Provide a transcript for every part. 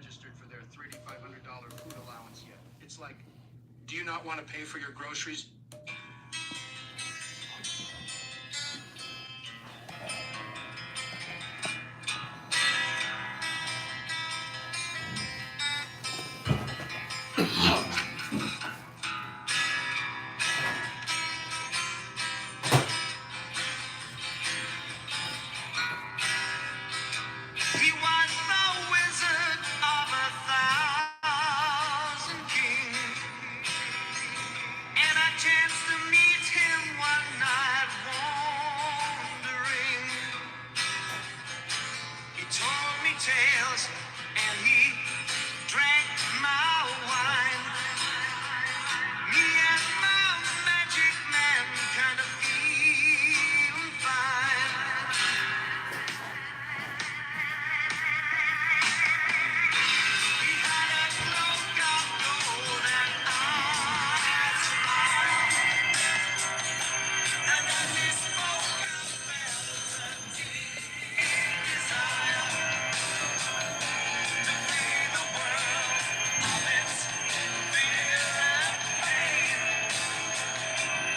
registered for their $3,500 food allowance yet. It's like, do you not want to pay for your groceries? He was the wizard of 1,000 kings, and I chanced to meet him one night wandering. He told me tales, and he drank my wine. Me and my magic man kind of feeling fine. He had a cloak of gold and eyes of fire, and as he spoke, I felt a deep desire to free the world of its fear and pain,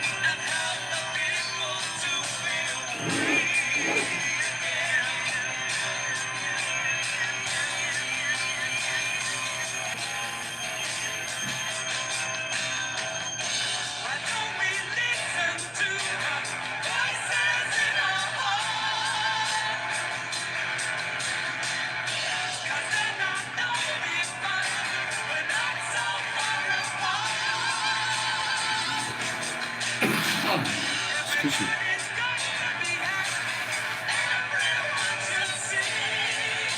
and help the people to feel free again. Why don't we listen to the voices in our heart? 'Cause they're not lonely, but we're not so far apart. Excuse me. Everybody's got to be happy. Everyone should sing.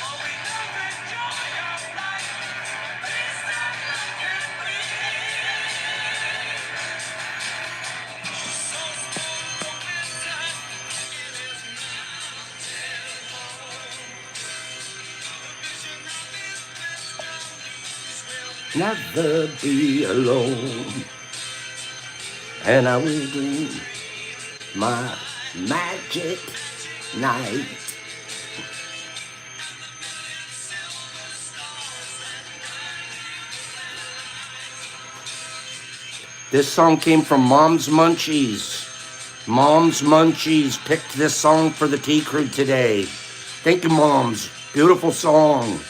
For we know the joy of life. Peace that love can bring. So spoke the wizard in his mountain home. The vision of his wisdom news will Never be alone. And I will dream my magic night. This song came from Mom's Munchies. Mom's Munchies picked this song for the Tea Crew today. Thank you, Moms. Beautiful song.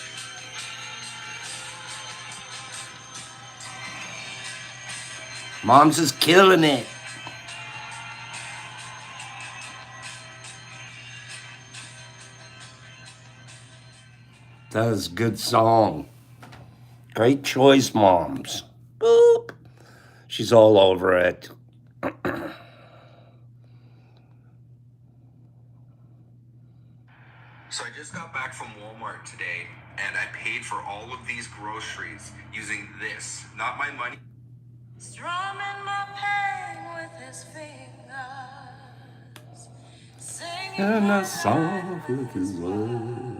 Moms is killing it. That was a good song. Great choice, Moms. Boop. She's all over it. So I just got back from Walmart today, and I paid for all of these groceries using this, not my money. strumming my pain with his fingers, singing And my a song life with his word.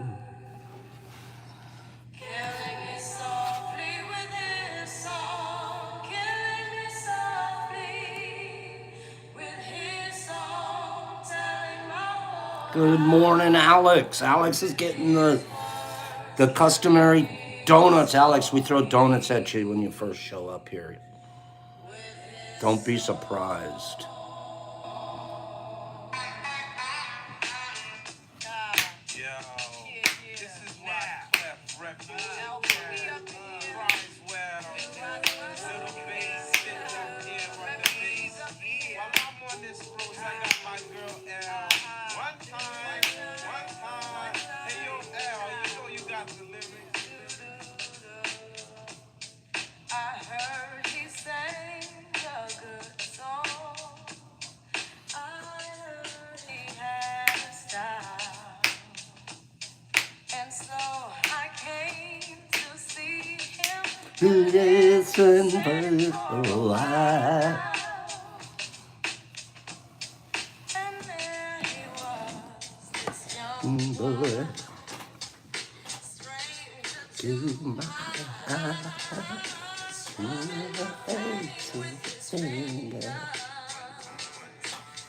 killing me softly with his song, killing me softly with his song, telling my war. Good morning, Alex. Alex is getting the customary donuts. Alex, we throw donuts at you when you first show up here. Don't be surprised. Yo, this is why Clef Refuge Criswell, little bass, sitting up here on the bass. While I'm on this road, I got my girl L. One time, hey yo L, you know you got the lyrics. I heard he sang a good song. I heard he had a style. And so I came to see him. Listen for a while. And there he was, this young Boy, stranger to my face with a finger.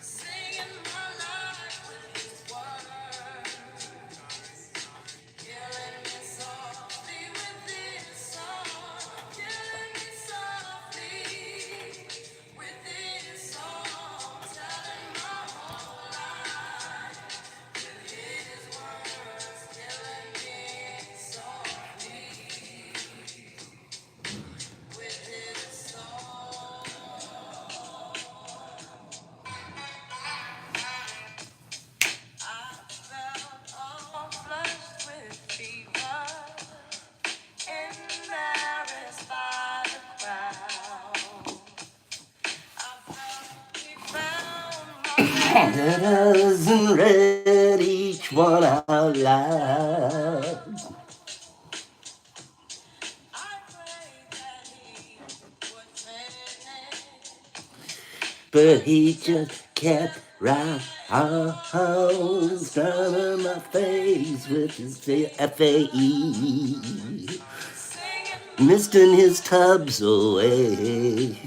singing my life with his words. Let us and read each one out loud. But he just kept right on strumming my face with his FAE, misting his tubs away.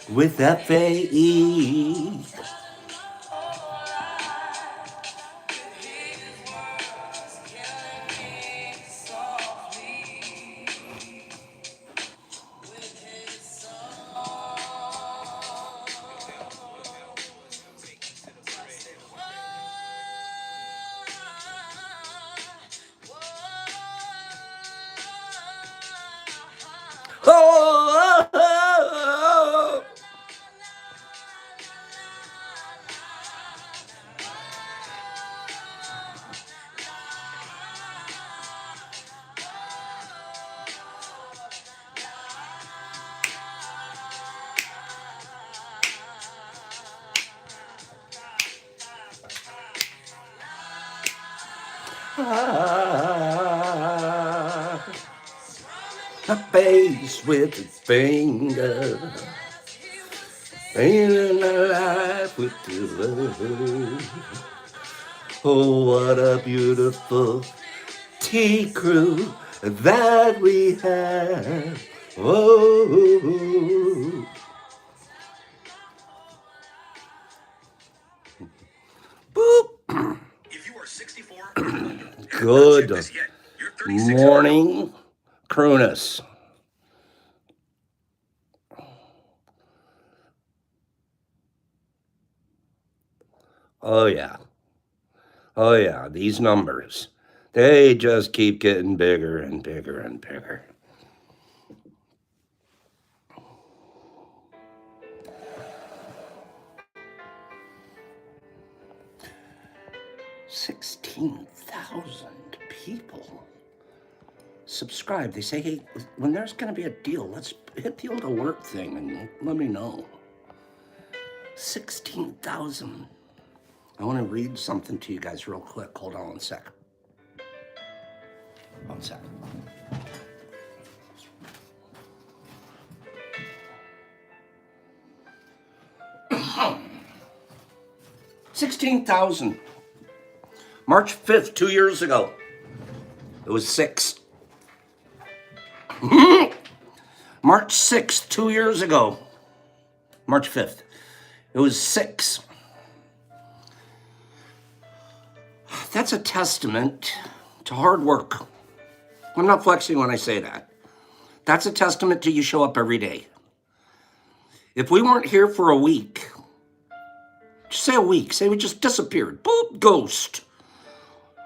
With FAE. Oh, oh, oh, oh. Ah, my face with his finger, painting my life with the love. Oh, what a beautiful tea crew that we have. Oh, boop. If you are 64, Good this yet. You're 36. morning, Cronus. Oh, yeah. Oh, yeah. These numbers, they just keep getting bigger and bigger and bigger. $16,000 people subscribe. They say, hey, when there's going to be a deal, let's hit the old alert thing and let me know. 16,000. I want to read something to you guys real quick. Hold on one sec. 1 sec. $16,000. March 5th, 2 years ago. It was 6. March 6th, 2 years ago. March 5th. It was 6. That's a testament to hard work. I'm not flexing when I say that. That's a testament to you show up every day. If we weren't here for a week, just say a week, say we just disappeared. Boop, ghost.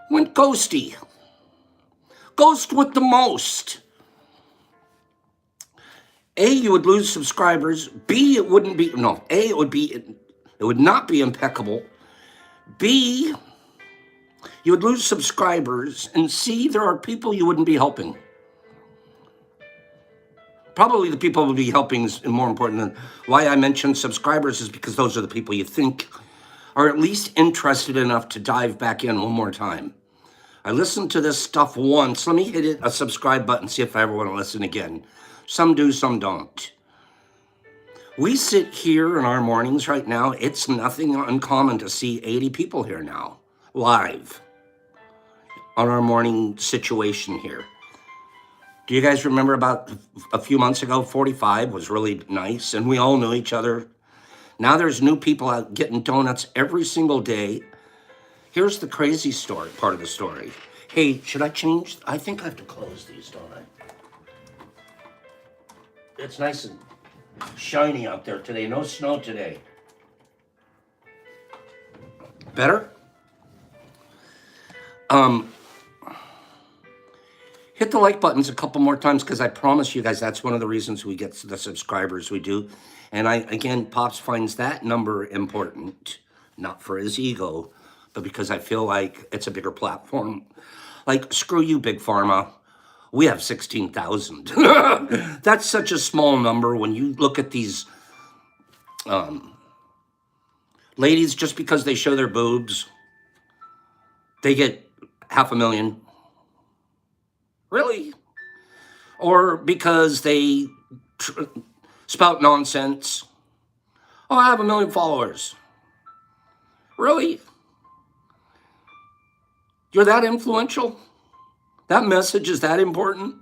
Went ghosty. Ghost with the most. A, you would lose subscribers. B, it wouldn't be, no, A, it would not be impeccable. B, you would lose subscribers. And C, there are people you wouldn't be helping. Probably the people would be helping is more important than why I mentioned subscribers is because those are the people you think are at least interested enough to dive back in one more time. I listened to this stuff once. Let me hit a subscribe button, see if I ever want to listen again. Some do, some don't. We sit here in our mornings right now. It's nothing uncommon to see 80 people here now, live, on our morning situation here. Do you guys remember about a few months ago, 45 was really nice, and we all knew each other. Now there's new people out getting donuts every single day. Here's the crazy story, part of the story. Hey, should I change? I think I have to close these, don't I? It's nice and shiny out there today. No snow today. Better? Hit the like buttons a couple more times because I promise you guys that's one of the reasons we get the subscribers we do. And again, Pops finds that number important, not for his ego, but because I feel like it's a bigger platform. Like, screw you, Big Pharma. We have 16,000. That's such a small number when you look at these ladies, just because they show their boobs, they get 500,000. Really? Or because they spout nonsense. Oh, I have 1 million followers. Really? You're that influential? That message is that important?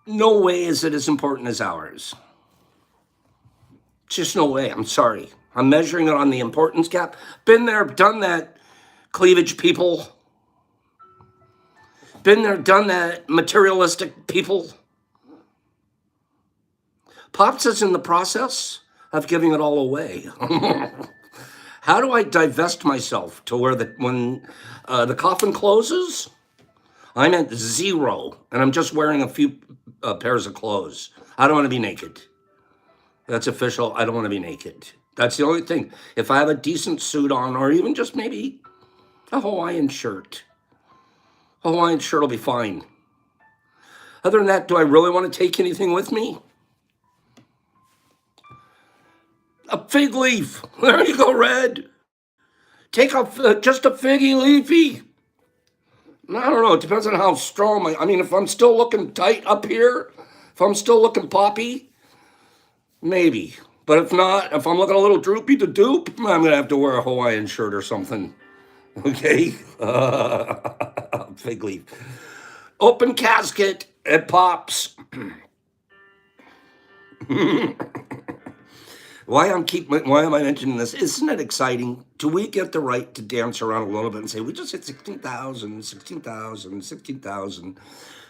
No way is it as important as ours. Just no way. I'm sorry. I'm measuring it on the importance gap. Been there, done that, cleavage people. Been there, done that, materialistic people. Pops is in the process of giving it all away. How do I divest myself to where when the coffin closes, I'm at 0 and I'm just wearing a few pairs of clothes. I don't want to be naked. That's official. I don't want to be naked. That's the only thing. If I have a decent suit on, or even just maybe a Hawaiian shirt will be fine. Other than that, do I really want to take anything with me? A fig leaf. There you go, Red. Take just a figgy leafy. I don't know. It depends on how strong I mean, if I'm still looking tight up here, if I'm still looking poppy, maybe. But if not, if I'm looking a little droopy to dupe, I'm going to have to wear a Hawaiian shirt or something. Okay? Fig leaf. Open casket. It pops. Why am I mentioning this? Isn't it exciting? Do we get the right to dance around a little bit and say, we just hit 16,000, 16,000, 16,000,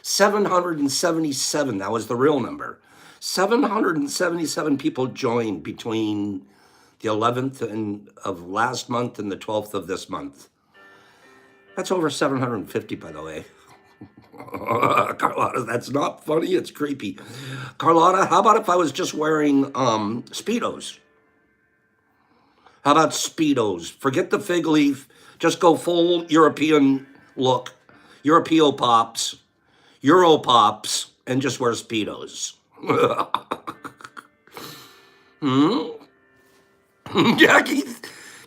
777. That was the real number. 777 people joined between the 11th of last month and the 12th of this month. That's over 750, by the way. Carlotta, that's not funny. It's creepy. Carlotta, how about if I was just wearing Speedos? How about Speedos? Forget the fig leaf. Just go full European look. Europeo pops. Euro pops. And just wear Speedos.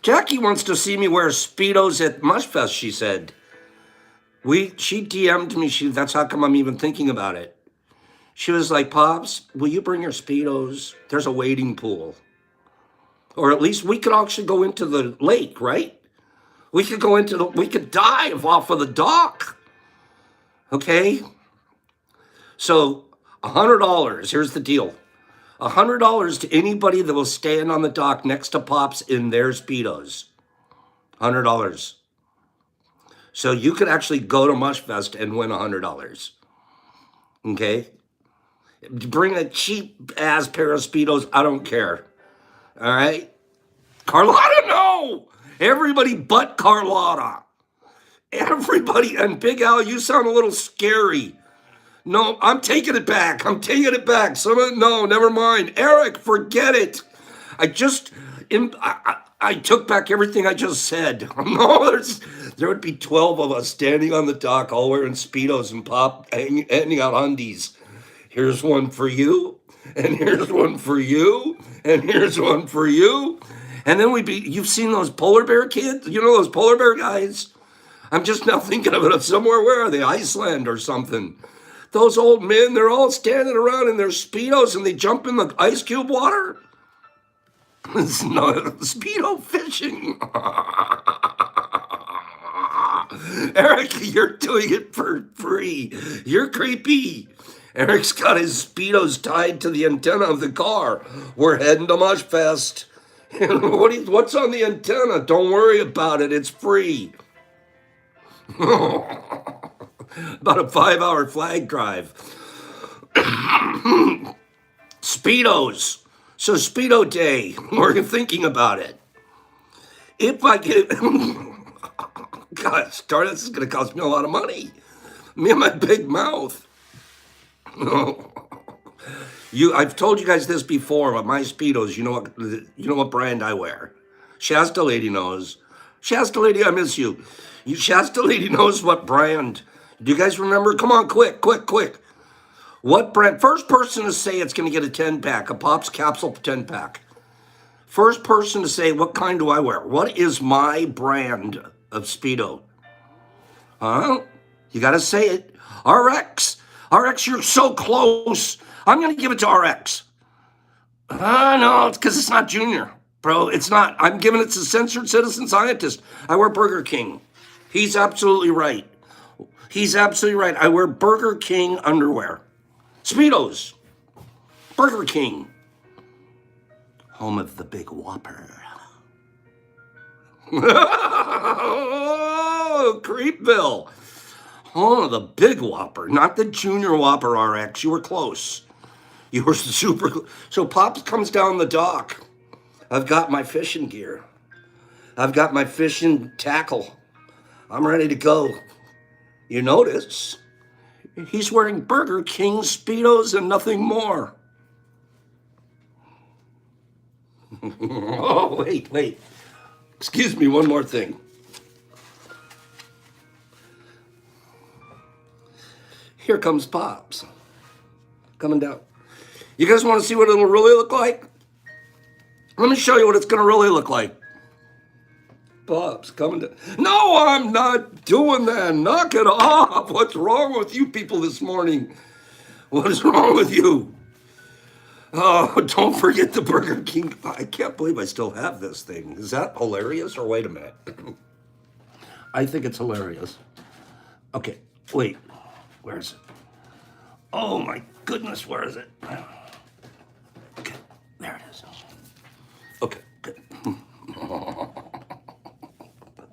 Jackie wants to see me wear Speedos at Mushfest, she said. She DM'd me, that's how come I'm even thinking about it. She was like, Pops, will you bring your Speedos? There's a wading pool. Or at least we could actually go into the lake, right? We could dive off of the dock. Okay? So $100, here's the deal. $100 to anybody that will stand on the dock next to Pops in their Speedos. $100. So you could actually go to Mushfest and win $100. Okay? Bring a cheap ass pair of Speedos, I don't care. All right? Carlotta, no! Everybody but Carlotta. Everybody, and Big Al, you sound a little scary. No, I'm taking it back. No, never mind. Eric, forget it. I took back everything I just said. No, there would be 12 of us standing on the dock, all wearing Speedos and handing out undies. Here's one for you, and here's one for you, and here's one for you. And then you've seen those polar bear kids? You know those polar bear guys? I'm just now thinking of it somewhere, where are they? Iceland or something. Those old men, they're all standing around in their Speedos and they jump in the ice cube water. It's not Speedo fishing. Eric, you're doing it for free. You're creepy. Eric's got his Speedos tied to the antenna of the car. We're heading to Mushfest. What's on the antenna? Don't worry about it. It's free. About a 5-hour flag drive. Speedos. So Speedo Day. We're thinking about it. If I get... Gosh, darn, this is going to cost me a lot of money. Me and my big mouth. I've told you guys this before, but my Speedos, you know what brand I wear. Shasta Lady knows. Shasta Lady, I miss you. Shasta Lady knows what brand. Do you guys remember? Come on, quick, quick, quick. What brand? First person to say it's going to get a 10-pack, a Pops capsule 10-pack. First person to say, what kind do I wear? What is my brand of Speedo? Huh? You got to say it. RX. RX, you're so close. I'm going to give it to RX. No, it's because it's not Junior, bro. It's not. I'm giving it to Censored Citizen Scientist. I wear Burger King. He's absolutely right. He's absolutely right. I wear Burger King underwear. Speedos. Burger King. Home of the Big Whopper. Oh, Creepville. Oh, the Big Whopper, not the Junior Whopper RX. You were close. You were super close. So Pops comes down the dock. I've got my fishing gear. I've got my fishing tackle. I'm ready to go. You notice he's wearing Burger King Speedos and nothing more. Oh, wait. Excuse me, one more thing. Here comes Pops. Coming down. You guys want to see what it'll really look like? Let me show you what it's going to really look like. Pops coming down. No, I'm not doing that. Knock it off. What's wrong with you people this morning? What is wrong with you? Oh, don't forget the Burger King. I can't believe I still have this thing. Is that hilarious or wait a minute? I think it's hilarious. Okay, wait. Where is it? Oh my goodness, where is it? Okay, there it is. Okay, good.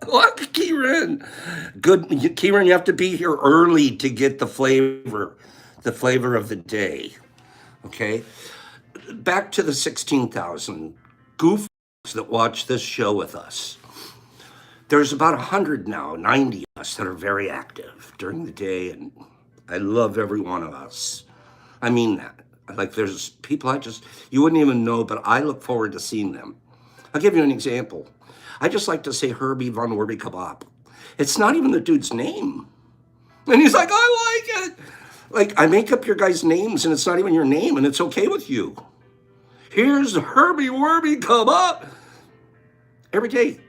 Look, Kieran. Good, Kieran, you have to be here early to get the flavor of the day. Okay? Back to the 16,000 goofs that watch this show with us. There's about 100 now, 90 of us that are very active during the day, and I love every one of us. I mean that. Like there's people you wouldn't even know, but I look forward to seeing them. I'll give you an example. I just like to say Herbie von Werby Kebab. It's not even the dude's name. And he's like, I like it. Like I make up your guys' names and it's not even your name and it's okay with you. Here's Herbie Werby Kebab. Every day.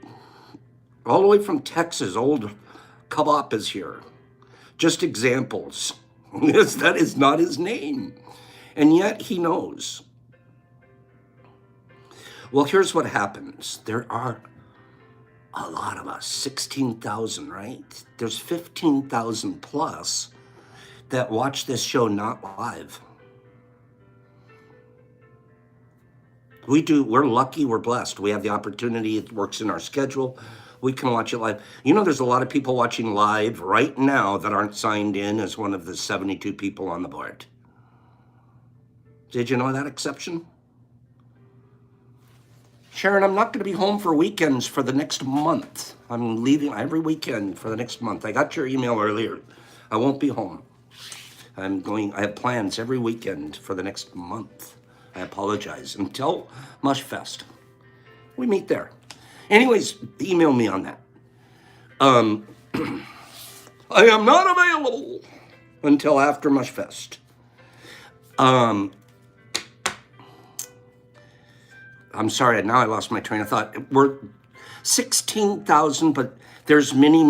All the way from Texas, old Kebab is here. Just examples. Yes, that is not his name. And yet he knows. Well, here's what happens. There are a lot of us, 16,000, right? There's 15,000 plus that watch this show not live. We're lucky, we're blessed. We have the opportunity, it works in our schedule. We can watch it live. You know, there's a lot of people watching live right now that aren't signed in as one of the 72 people on the board. Did you know that exception? Sharon, I'm not going to be home for weekends for the next month. I'm leaving every weekend for the next month. I got your email earlier. I won't be home. I have plans every weekend for the next month. I apologize. Until Mushfest. We meet there. Anyways, email me on that. I am not available until after Mushfest. I'm sorry, now I lost my train of thought. We're 16,000, but there's many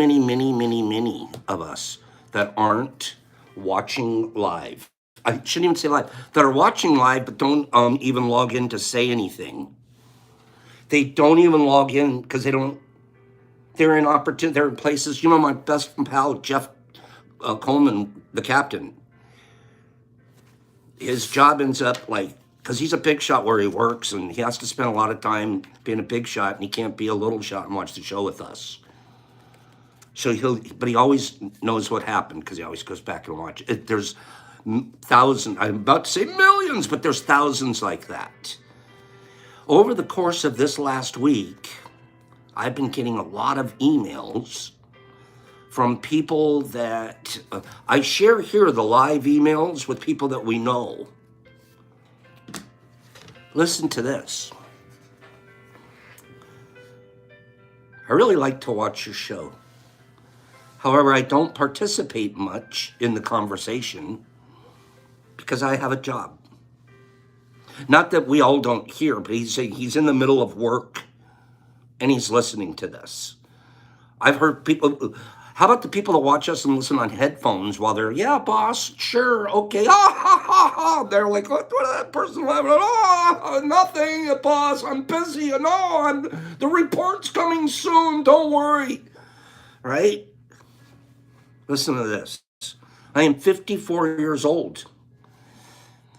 of us that aren't watching live. I shouldn't even say live. That are watching live, but don't even log in to say anything. They don't even log in because they're in places. You know, my best pal, Jeff Coleman, the captain, his job ends up because he's a big shot where he works and he has to spend a lot of time being a big shot and he can't be a little shot and watch the show with us. So he always knows what happened because he always goes back and watch it. There's thousands, I'm about to say millions, but there's thousands like that. Over the course of this last week, I've been getting a lot of emails from people that I share here the live emails with people that we know. Listen to this. I really like to watch your show. However, I don't participate much in the conversation because I have a job. Not that we all don't hear, but he's in the middle of work and he's listening to this. I've heard people, how about the people that watch us and listen on headphones while they're, yeah, boss, sure, okay, ha, ha, ha, ha. They're like, what is that person laughing at? Oh, nothing, boss, I'm busy. No, the report's coming soon, don't worry. Right? Listen to this. I am 54 years old.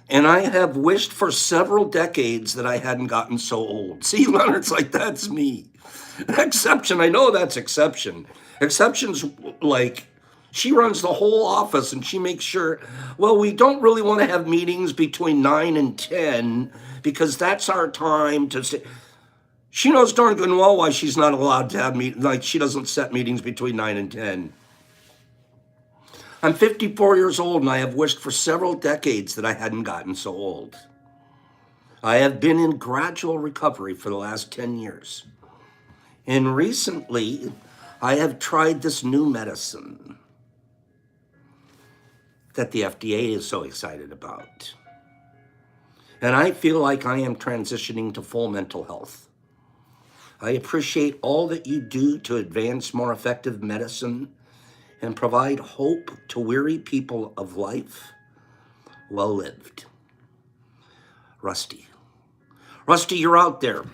And I have wished for several decades that I hadn't gotten so old. See, Leonard's like, that's me. Exception, I know that's exception. Exception's like, she runs the whole office and she makes sure, well, we don't really want to have meetings between 9 and 10 because that's our time to say. She knows darn good and well why she's not allowed to have meetings, like she doesn't set meetings between 9 and 10. I'm 54 years old and I have wished for several decades that I hadn't gotten so old. I have been in gradual recovery for the last 10 years. And recently, I have tried this new medicine that the FDA is so excited about. And I feel like I am transitioning to full mental health. I appreciate all that you do to advance more effective medicine and provide hope to weary people of life well lived. Rusty. Rusty, you're out there.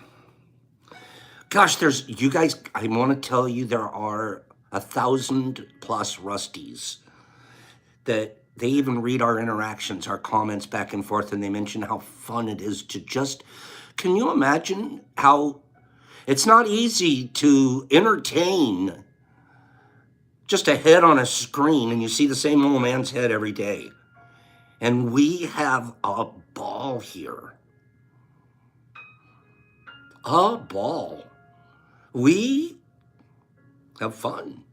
Gosh, you guys, I want to tell you there are 1,000+ Rusties that they even read our interactions, our comments back and forth, and they mention how fun it is to just, can you imagine how it's not easy to entertain just a head on a screen and you see the same old man's head every day. And we have a ball here. A ball. We have fun.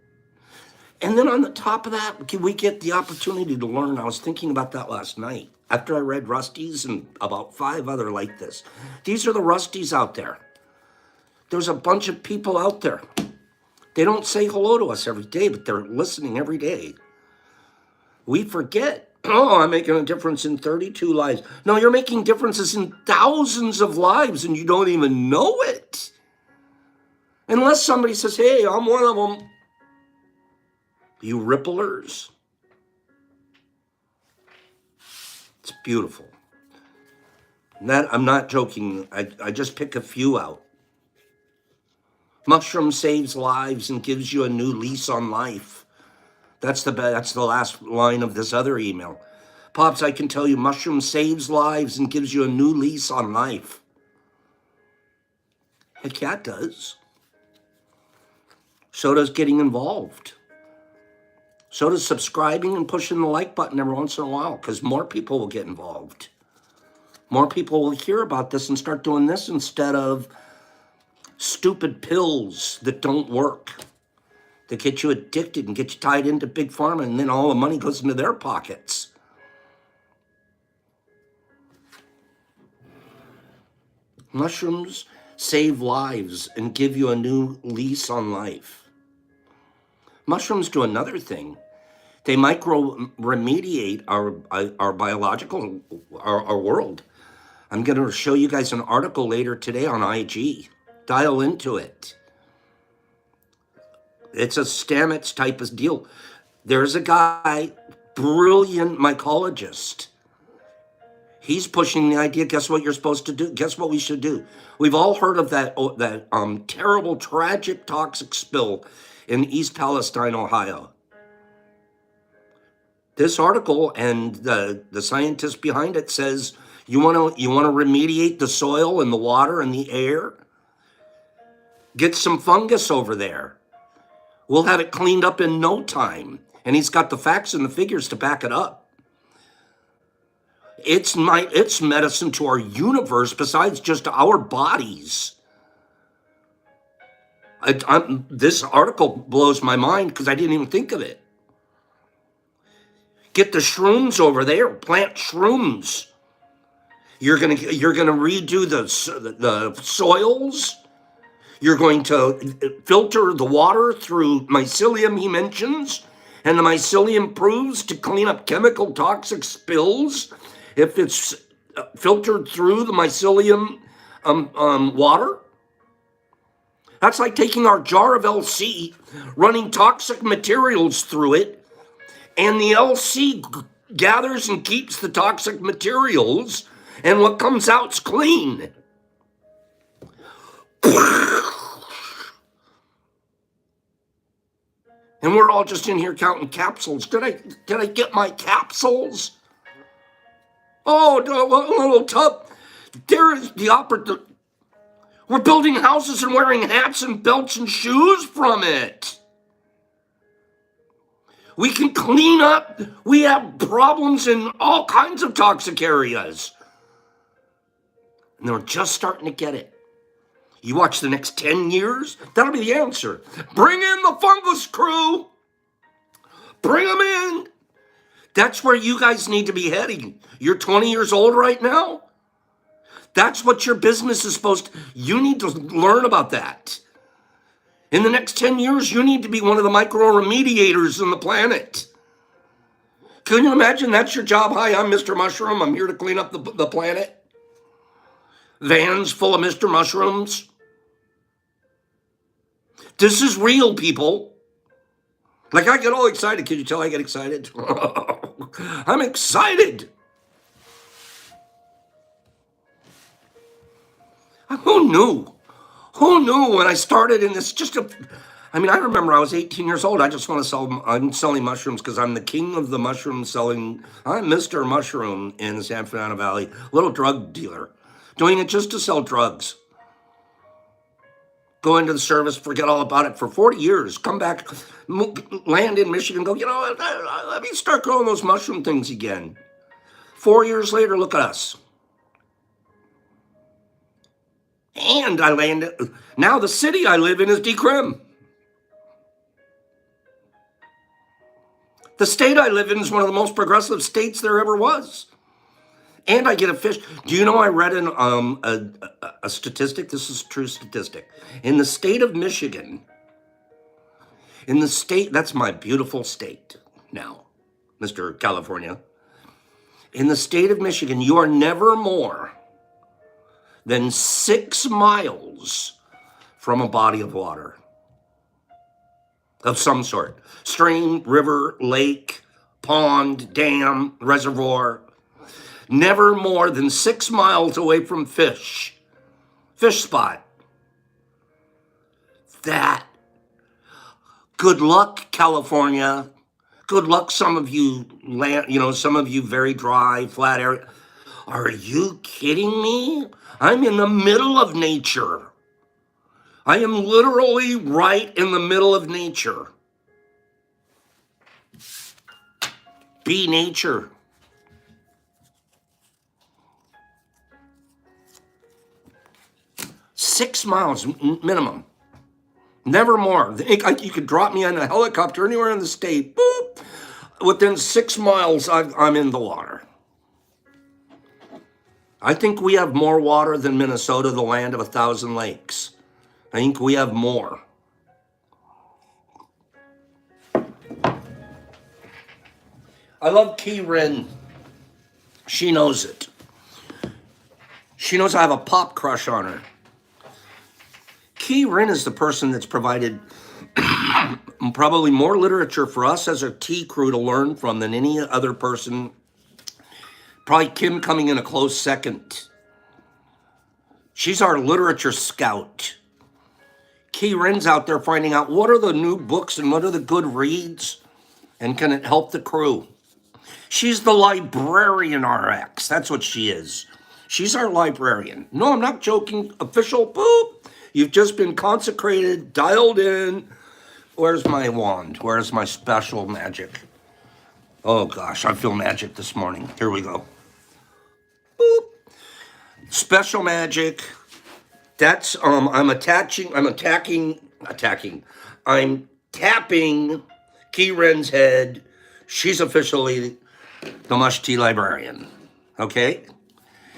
And then on the top of that, we get the opportunity to learn. I was thinking about that last night after I read Rusty's and about 5 other like this. These are the Rusties out there. There's a bunch of people out there. They don't say hello to us every day, but they're listening every day. We forget, oh, I'm making a difference in 32 lives. No, you're making differences in thousands of lives and you don't even know it. Unless somebody says, hey, I'm one of them. You ripplers. It's beautiful. And that, I'm not joking. I just pick a few out. Mushroom saves lives and gives you a new lease on life. That's the last line of this other email. Pops, I can tell you, mushroom saves lives and gives you a new lease on life. Heck yeah, it does. So does getting involved. So does subscribing and pushing the like button every once in a while, because more people will get involved. More people will hear about this and start doing this instead of stupid pills that don't work, that get you addicted and get you tied into big pharma, and then all the money goes into their pockets. Mushrooms save lives and give you a new lease on life. Mushrooms do another thing. They micro-remediate our biological, our world. I'm going to show you guys an article later today on IG. Dial into it. It's a Stamets type of deal. There's a guy, brilliant mycologist. He's pushing the idea, guess what you're supposed to do? Guess what we should do? We've all heard of that terrible, tragic, toxic spill in East Palestine, Ohio. This article and the scientist behind it says, you want to remediate the soil and the water and the air? Get some fungus over there. We'll have it cleaned up in no time. And he's got the facts and the figures to back it up. It's medicine to our universe besides just our bodies. This article blows my mind because I didn't even think of it. Get the shrooms over there. Plant shrooms. You're gonna redo the soils. You're going to filter the water through mycelium, he mentions, and the mycelium proves to clean up chemical toxic spills if it's filtered through the mycelium water. That's like taking our jar of LC, running toxic materials through it, and the LC gathers and keeps the toxic materials, and what comes out's clean. And we're all just in here counting capsules. Did I get my capsules? Oh, a little tub. There is the opera. We're building houses and wearing hats and belts and shoes from it. We can clean up. We have problems in all kinds of toxic areas. And they're just starting to get it. You watch the next 10 years, that'll be the answer. Bring in the fungus crew. Bring them in. That's where you guys need to be heading. You're 20 years old right now. That's what your business is supposed to. You need to learn about that. In the next 10 years, you need to be one of the micro-remediators on the planet. Can you imagine that's your job? Hi, I'm Mr. Mushroom. I'm here to clean up the planet. Vans full of Mr. Mushrooms. This is real, people. Like, I get all excited. Can you tell I get excited? I'm excited. Who knew? Who knew when I started in this? I remember I was 18 years old. I'm selling mushrooms because I'm the king of the mushroom selling. I'm Mr. Mushroom in the San Fernando Valley, little drug dealer, doing it just to sell drugs. Go into the service, forget all about it for 40 years, come back, land in Michigan, go, let me start growing those mushroom things again. 4 years later, look at us. And I landed, now the city I live in is decrim. The state I live in is one of the most progressive states there ever was. And I get a fish. Do you know I read a statistic? This is a true statistic. In the state of Michigan, that's my beautiful state now, Mr. California. In the state of Michigan, you are never more than 6 miles from a body of water of some sort. Stream, river, lake, pond, dam, reservoir. Never more than 6 miles away from fish spot. That. Good luck, California. Good luck, some of you some of you very dry, flat area. Are you kidding me? I'm in the middle of nature. I am literally right in the middle of nature. Be nature. Six miles minimum. Never more. You could drop me on a helicopter anywhere in the state. Boop. Within 6 miles, I'm in the water. I think we have more water than Minnesota, the land of 1,000 lakes. I think we have more. I love Key Rin. She knows it. She knows I have a pop crush on her. Key Rin is the person that's provided probably more literature for us as a tea crew to learn from than any other person. Probably Kim coming in a close second. She's our literature scout. Key Rin's out there finding out what are the new books and what are the good reads and can it help the crew. She's the librarian RX. That's what she is. She's our librarian. No, I'm not joking. Official, boop. You've just been consecrated, dialed in. Where's my wand? Where's my special magic? Oh gosh, I feel magic this morning. Here we go. Boop. Special magic. That's, I'm tapping Key Ren's head. She's officially the Mush Tea Librarian. Okay?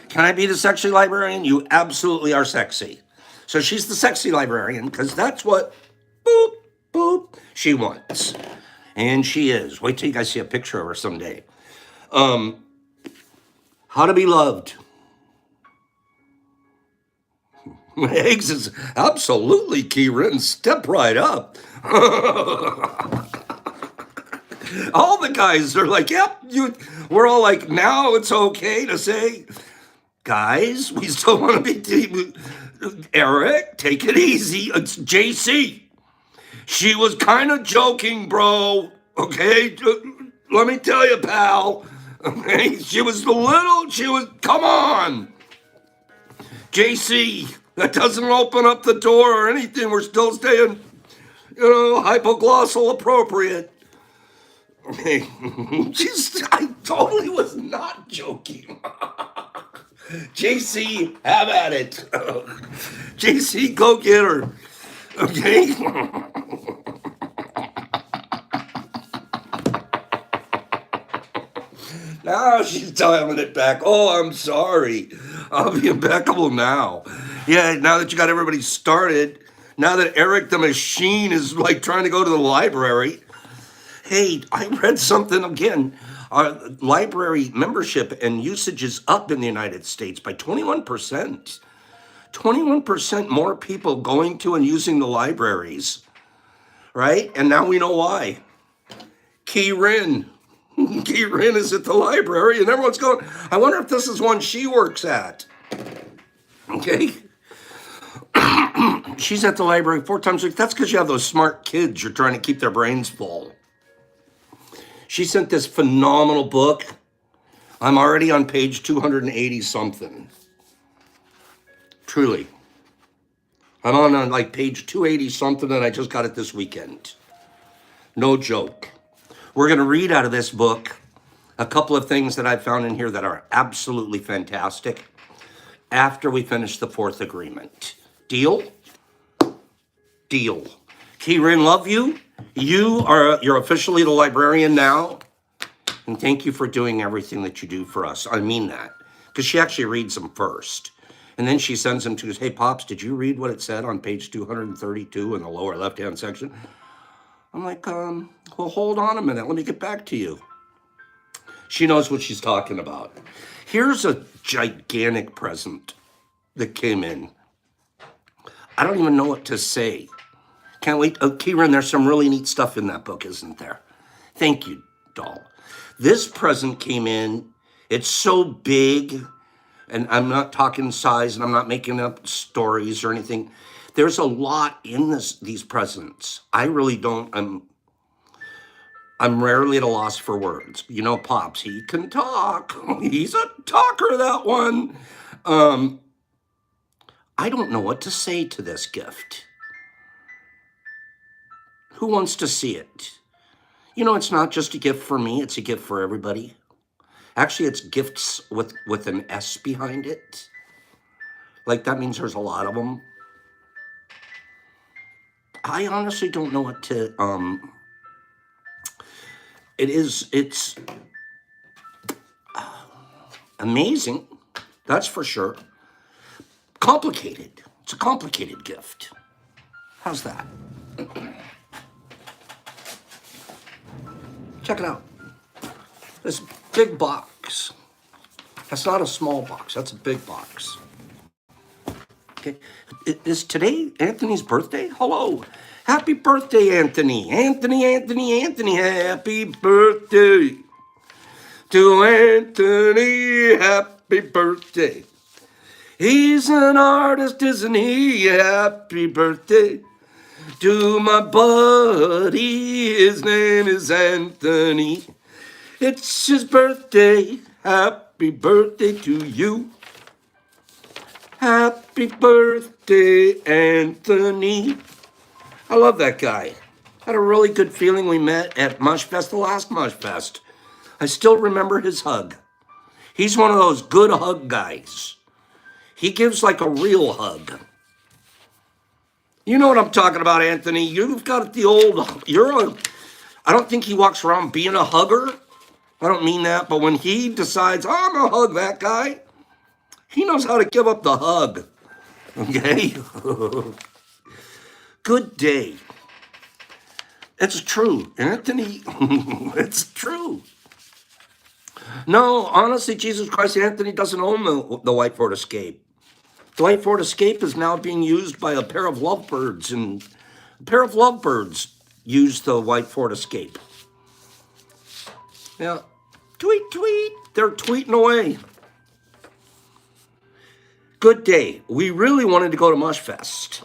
Can I be the sexy librarian? You absolutely are sexy. So she's the sexy librarian because that's what boop, boop, she wants. And she is. Wait till you guys see a picture of her someday. How to be loved. Eggs is absolutely Kieran. Step right up. All the guys are like, yep, we're all like, now it's okay to say, guys, we still want to be Eric, take it easy. It's JC. She was kind of joking, bro. Okay? Let me tell you, pal. Okay? She was come on. JC, that doesn't open up the door or anything. We're still staying, hypoglossal appropriate. Okay. I totally was not joking. JC, have at it. JC, go get her. Okay? Now she's dialing it back. Oh, I'm sorry. I'll be impeccable now. Yeah, now that you got everybody started, now that Eric the Machine is like trying to go to the library. Hey, I read something again. Our library membership and usage is up in the United States by 21%. 21% more people going to and using the libraries, right? And now we know why. Kieran. Kieran is at the library and everyone's going, I wonder if this is one she works at. Okay. She's at the library 4 times a week. That's because you have those smart kids you're trying to keep their brains full. She sent this phenomenal book. I'm already on page 280 something. Truly. I'm on like page 280 something and I just got it this weekend. No joke. We're going to read out of this book a couple of things that I found in here that are absolutely fantastic after we finish the 4th agreement. Deal? Deal. Kieran, love you. You're officially the librarian now. And thank you for doing everything that you do for us. I mean that. Because she actually reads them first. And then she sends them to us. Hey, Pops, did you read what it said on page 232 in the lower left-hand section? I'm like, well, hold on a minute. Let me get back to you. She knows what she's talking about. Here's a gigantic present that came in. I don't even know what to say. Can't wait. Oh, Kieran, there's some really neat stuff in that book, isn't there? Thank you, doll. This present came in. It's so big, and I'm not talking size, and I'm not making up stories or anything. There's a lot in these presents. I really don't. I'm rarely at a loss for words. You know, Pops, he can talk. He's a talker, that one. I don't know what to say to this gift. Who wants to see it? You know, it's not just a gift for me, it's a gift for everybody. Actually, it's gifts with an S behind it. Like, that means there's a lot of them. I honestly don't know what to, it's amazing, that's for sure. Complicated. It's a complicated gift. How's that? Check it out. This big box. That's not a small box. That's a big box. Okay. Is today Anthony's birthday? Hello. Happy birthday, Anthony. Anthony. Happy birthday to Anthony. Happy birthday. He's an artist, isn't he? Happy birthday to my buddy. His name is Anthony. It's his birthday. Happy birthday to you. Happy birthday, Anthony. I love that guy. Had a really good feeling. We met at Mushfest, the last Mushfest. I still remember his hug. He's one of those good hug guys. He gives like a real hug. You know what I'm talking about, Anthony. You've got the old, I don't think he walks around being a hugger. I don't mean that, but when he decides, I'm gonna hug that guy, he knows how to give up the hug. Okay? Good day. It's true, Anthony. It's true. No, honestly, Jesus Christ, Anthony doesn't own the white Ford Escape. The white Ford Escape is now being used by a pair of lovebirds, and a pair of lovebirds use the white Ford Escape. Yeah. Tweet, tweet. They're tweeting away. Good day. We really wanted to go to Mushfest.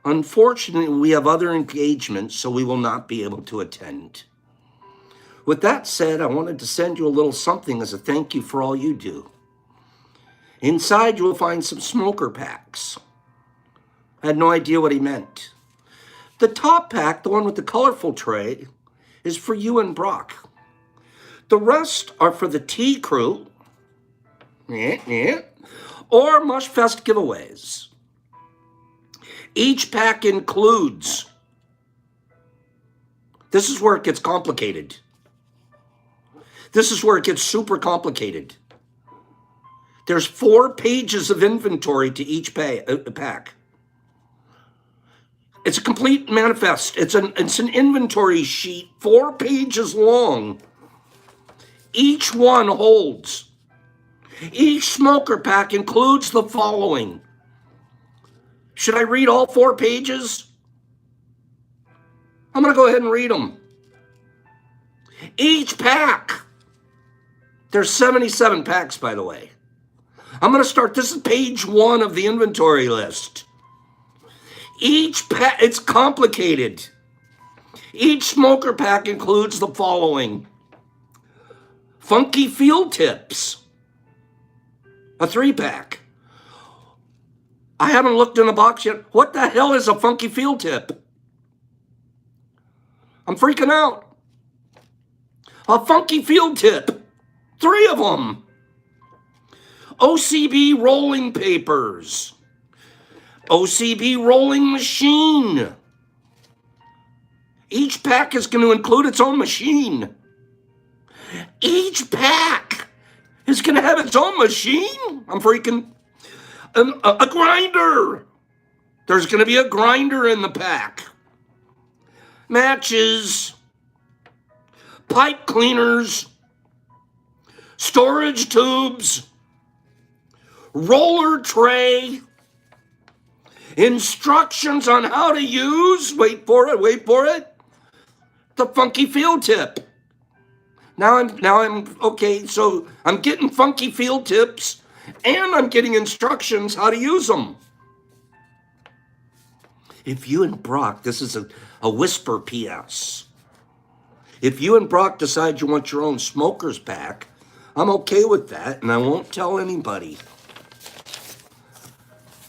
Unfortunately, we have other engagements, so we will not be able to attend. With that said, I wanted to send you a little something as a thank you for all you do. Inside, you will find some smoker packs. I had no idea what he meant. The top pack, the one with the colorful tray, is for you and Brock. The rest are for the tea crew, or Mushfest giveaways. Each pack includes, this is where it gets complicated. This is where it gets super complicated. There's 4 pages of inventory to each pack. It's a complete manifest. It's an inventory sheet, 4 pages long. Each one holds. Each smoker pack includes the following. Should I read all 4 pages? I'm going to go ahead and read them. Each pack. There's 77 packs, by the way. I'm going to start. This is page 1 of the inventory list. Each pack, it's complicated. Each smoker pack includes the following. Funky Field Tips. A 3-pack. I haven't looked in the box yet. What the hell is a Funky Field Tip? I'm freaking out. A Funky Field Tip. 3 of them. OCB rolling papers. OCB rolling machine. Each pack is going to include its own machine. Each pack is going to have its own machine. I'm freaking... A grinder. There's going to be a grinder in the pack. Matches. Pipe cleaners. Storage tubes. Roller tray. Instructions on how to use, wait for it, the Funky Field Tip. Now I'm okay, so I'm getting Funky Field Tips and I'm getting instructions how to use them. If you and Brock, this is a whisper PS. If you and Brock decide you want your own smoker's pack, I'm okay with that and I won't tell anybody.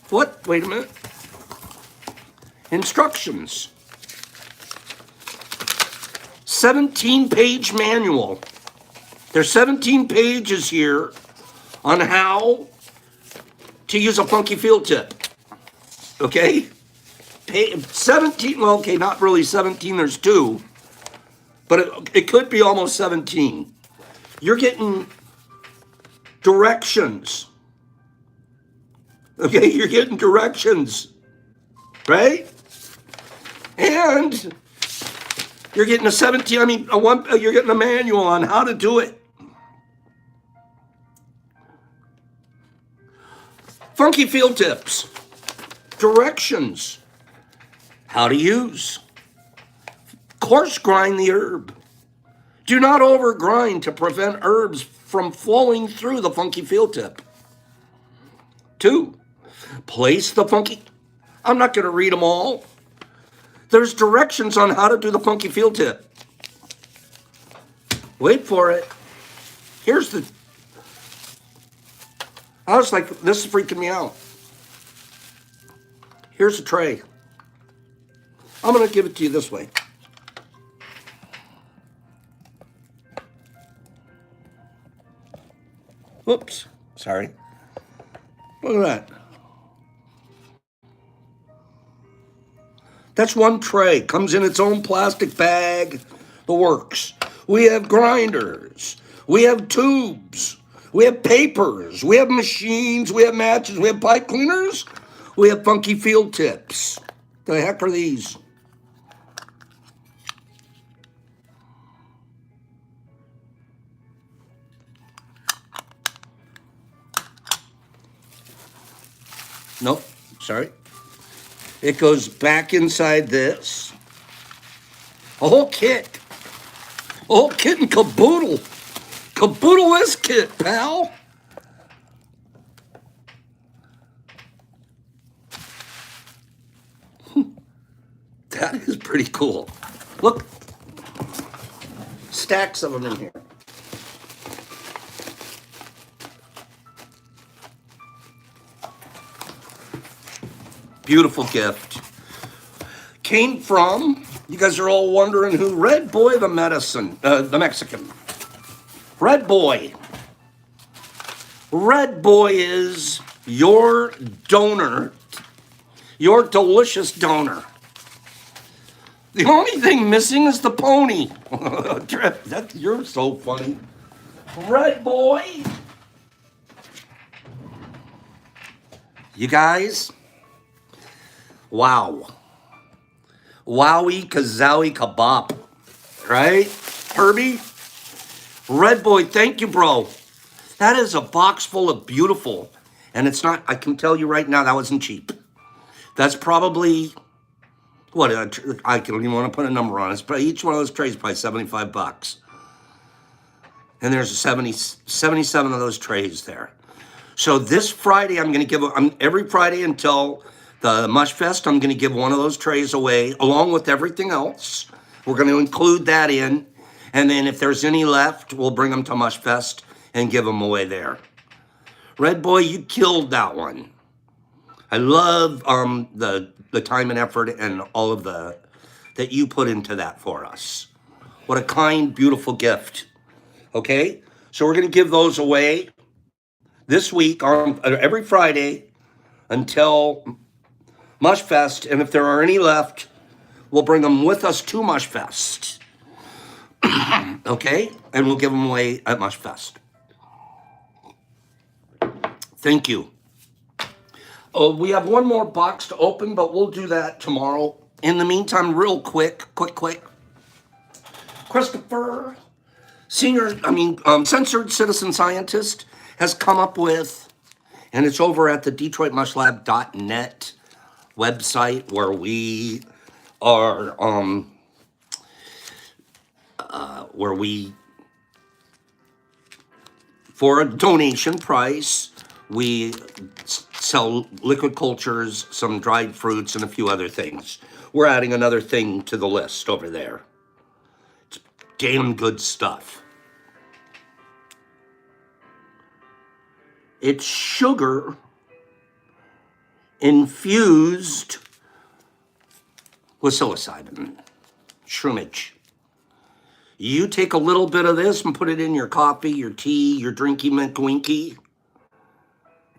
What? Wait a minute. Instructions. 17-page manual. There's 17 pages here on how to use a Funky Field Tip. Okay? 17, well, okay, not really 17, there's 2. But it could be almost 17. You're getting directions. Okay, you're getting directions. Right? And you're getting you're getting a manual on how to do it. Funky Field Tips. Directions. How to use. Coarse grind the herb. Do not over grind to prevent herbs from flowing through the Funky Field Tip. 2. Place the funky... I'm not going to read them all. There's directions on how to do the Funky Field Tip. Wait for it. Here's the... I was like, this is freaking me out. Here's a tray. I'm going to give it to you this way. Whoops. Sorry. Look at that. That's one tray. Comes in its own plastic bag. The works. We have grinders. We have tubes. We have papers. We have machines. We have matches. We have pipe cleaners. We have funky field tips. The heck are these? Nope, sorry. It goes back inside this. A whole kit. A whole kit and caboodle. Caboodle this kit, pal. That is pretty cool. Look. Stacks of them in here. Beautiful gift. Came from, you guys are all wondering who, Red Boy the Mexican. Red Boy. Red Boy is your donor, your delicious donor. The only thing missing is the pony. You're so funny. Red Boy. You guys, wow. Wowie kazowie kabop. Right? Herbie? Red Boy, thank you, bro. That is a box full of beautiful. And it's not, I can tell you right now, that wasn't cheap. That's probably, what, I don't even want to put a number on it. But each one of those trays is probably $75. And there's 77 of those trays there. So this Friday, I'm going to give, every Friday until the Mush Fest, I'm going to give one of those trays away, along with everything else. We're going to include that in. And then if there's any left, we'll bring them to Mush Fest and give them away there. Red Boy, you killed that one. I love the time and effort and all of the that you put into that for us. What a kind, beautiful gift. Okay, so we're going to give those away this week on every Friday until Mush Fest, and if there are any left, we'll bring them with us to Mush Fest. Okay, and we'll give them away at Mush Fest. Thank you. We have one more box to open, but we'll do that tomorrow. In the meantime, real quick. Christopher, censored citizen scientist, has come up with, and it's over at the DetroitMushLab.net website where we are, for a donation price, we sell liquid cultures, some dried fruits, and a few other things. We're adding another thing to the list over there. It's damn good stuff. It's sugar infused with psilocybin, shroomage. You take a little bit of this and put it in your coffee, your tea, your drinky McWinky,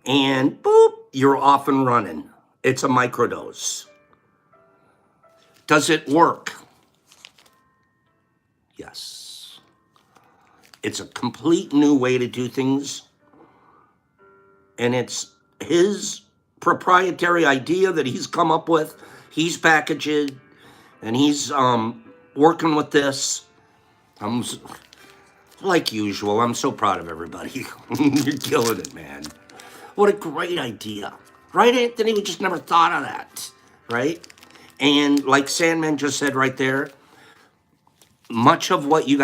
and boop, you're off and running. It's a microdose. Does it work? Yes. It's a complete new way to do things. And it's his proprietary idea that he's come up with. He's packaged and he's working with this. I'm, like usual, I'm so proud of everybody. You're killing it, man. What a great idea. Right, Anthony? We just never thought of that, right? And like Sandman just said right there, much of what you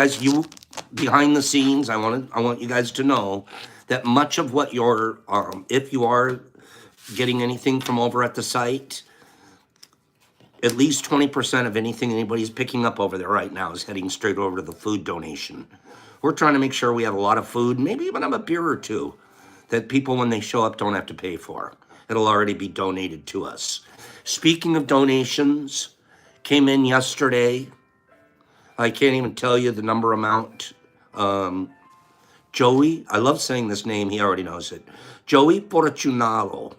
behind the scenes, I want you guys to know that much of what you're, if you are getting anything from over at the site, at least 20% of anything anybody's picking up over there right now is heading straight over to the food donation. We're trying to make sure we have a lot of food, maybe even have a beer or two, that people, when they show up, don't have to pay for. It'll already be donated to us. Speaking of donations, came in yesterday. I can't even tell you the number amount. Joey, I love saying this name, he already knows it. Joey Fortunato.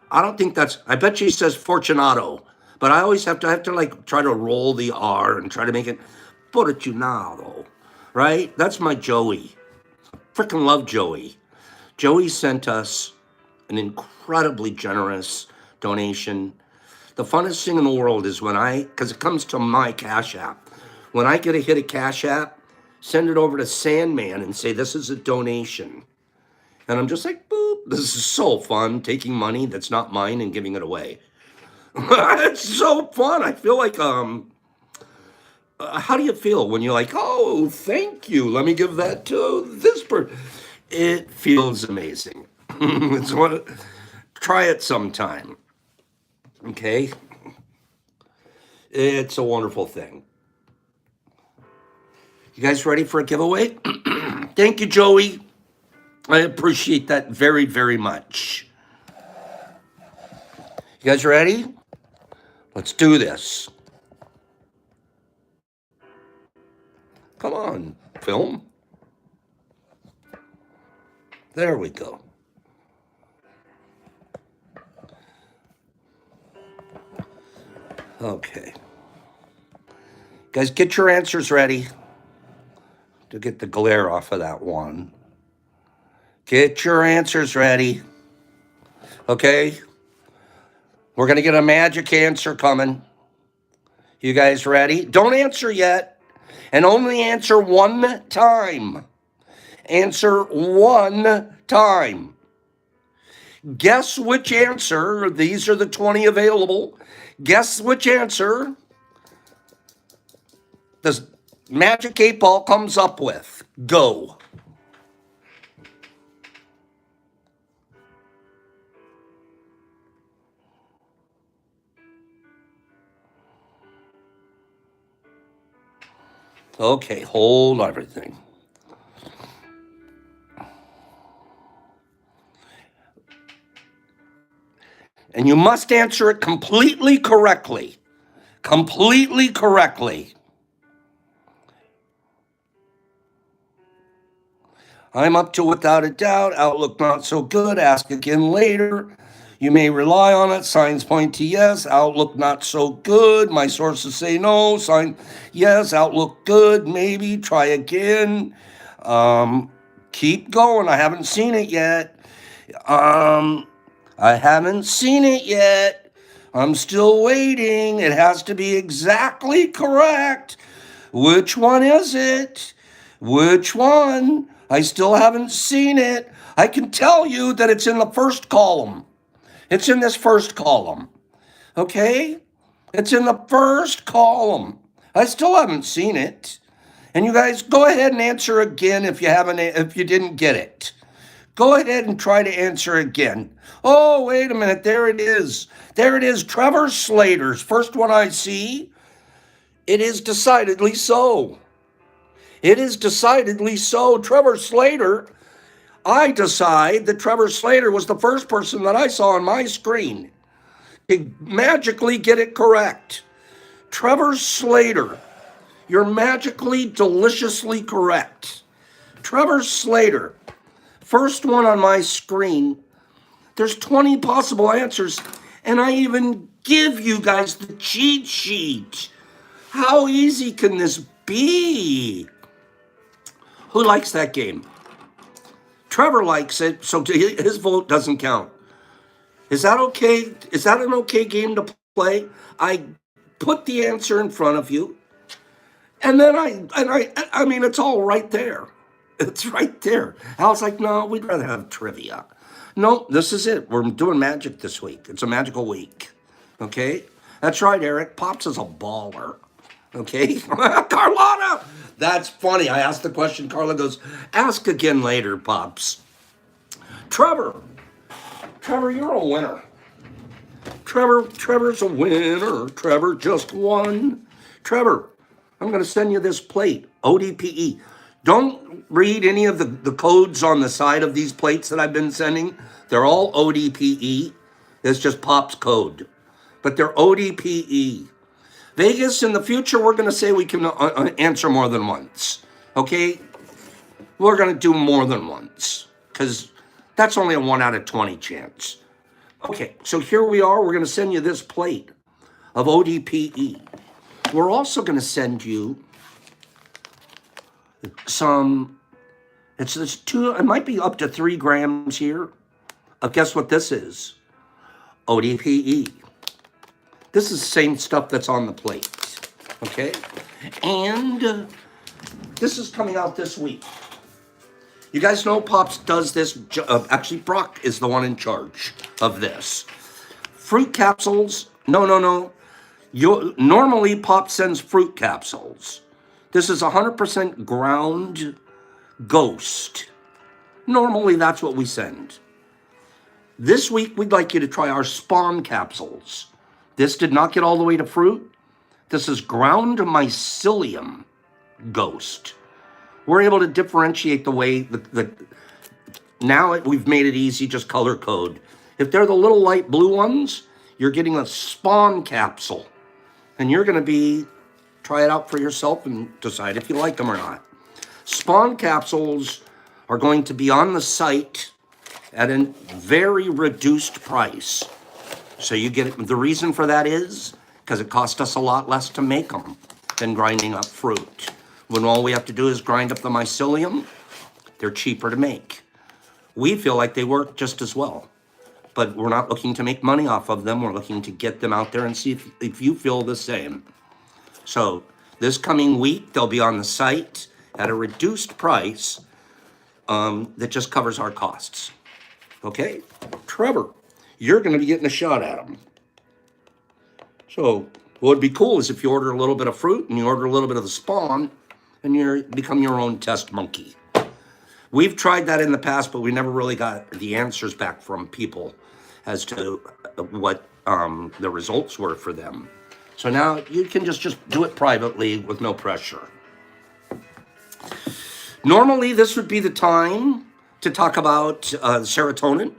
I don't think that's, I bet she says Fortunato, but I always have to like try to roll the R and try to make it Fortunato, right? That's my Joey. Freaking love Joey. Joey sent us an incredibly generous donation. The funnest thing in the world is because it comes to my Cash App. When I get a hit of Cash App, send it over to Sandman and say, this is a donation. And I'm just like, boop, this is so fun, taking money that's not mine and giving it away. It's so fun. I feel like, how do you feel when you're like, oh, thank you, let me give that to this person? It feels amazing. Try it sometime. Okay? It's a wonderful thing. You guys ready for a giveaway? Thank you, Joey. I appreciate that very, very much. You guys ready? Let's do this. Come on, film. There we go. Okay. Guys, get your answers ready to get the glare off of that one. Get your answers ready. Okay? We're going to get a magic answer coming. You guys ready? Don't answer yet. And only answer one time. Answer one time. Guess which answer. These are the 20 available. Guess which answer the Magic 8 Ball comes up with. Go. Okay, hold everything. And you must answer it completely correctly. Completely correctly. I'm up to without a doubt. Outlook not so good. Ask again later. You may rely on it. Signs point to yes. Outlook not so good. My sources say no. Sign yes. Outlook good. Maybe. Try again. Keep going. I haven't seen it yet. I haven't seen it yet. I'm still waiting. It has to be exactly correct. Which one is it? Which one? I still haven't seen it. I can tell you that it's in the first column. It's in this first column. Okay? It's in the first column. I still haven't seen it. And you guys go ahead and answer again if you didn't get it. Go ahead and try to answer again. Oh, wait a minute. There it is. There it is. Trevor Slater's first one I see. It is decidedly so. It is decidedly so. Trevor Slater, I decide that Trevor Slater was the first person that I saw on my screen to magically get it correct. Trevor Slater, you're magically, deliciously correct. Trevor Slater, first one on my screen. There's 20 possible answers, and I even give you guys the cheat sheet. How easy can this be? Who likes that game? Trevor likes it, so his vote doesn't count. Is that okay? Is that an okay game to play? I put the answer in front of you, and then I mean, it's all right there. It's right there. Al's like, no, we'd rather have trivia. No, this is it. We're doing magic this week. It's a magical week. Okay? That's right, Eric. Pops is a baller. Okay? Carlotta! That's funny. I asked the question. Carla goes, ask again later, Pops. Trevor, you're a winner. Trevor's a winner. Trevor just won. Trevor, I'm going to send you this plate, ODPE. Don't read any of the codes on the side of these plates that I've been sending. They're all ODPE. It's just Pop's code. But they're ODPE. Vegas, in the future, we're going to say we can answer more than once. Okay? We're going to do more than once. Because that's only a 1 out of 20 chance. Okay, so here we are. We're going to send you this plate of ODPE. We're also going to send you some, it might be up to 3 grams here Guess what this is? ODPE. This is the same stuff that's on the plate. Okay? And this is coming out this week. You guys know Pops does this. Actually, Brock is the one in charge of this. Fruit capsules. No. Normally, Pop sends fruit capsules. This is 100% ground ghost. Normally, that's what we send. This week, we'd like you to try our spawn capsules. This did not get all the way to fruit. This is ground mycelium ghost. We're able to differentiate the way now we've made it easy, just color code. If they're the little light blue ones, you're getting a spawn capsule. And you're going to try it out for yourself and decide if you like them or not. Spawn capsules are going to be on the site at a very reduced price. So you get the reason for that is because it cost us a lot less to make them than grinding up fruit. When all we have to do is grind up the mycelium, they're cheaper to make. We feel like they work just as well, but we're not looking to make money off of them. We're looking to get them out there and see if you feel the same. So this coming week, they'll be on the site at a reduced price that just covers our costs. Okay? Trevor, you're going to be getting a shot at them. So what would be cool is if you order a little bit of fruit and you order a little bit of the spawn, and you become your own test monkey. We've tried that in the past, but we never really got the answers back from people as to what the results were for them. So now you can just do it privately with no pressure. Normally, this would be the time to talk about serotonin.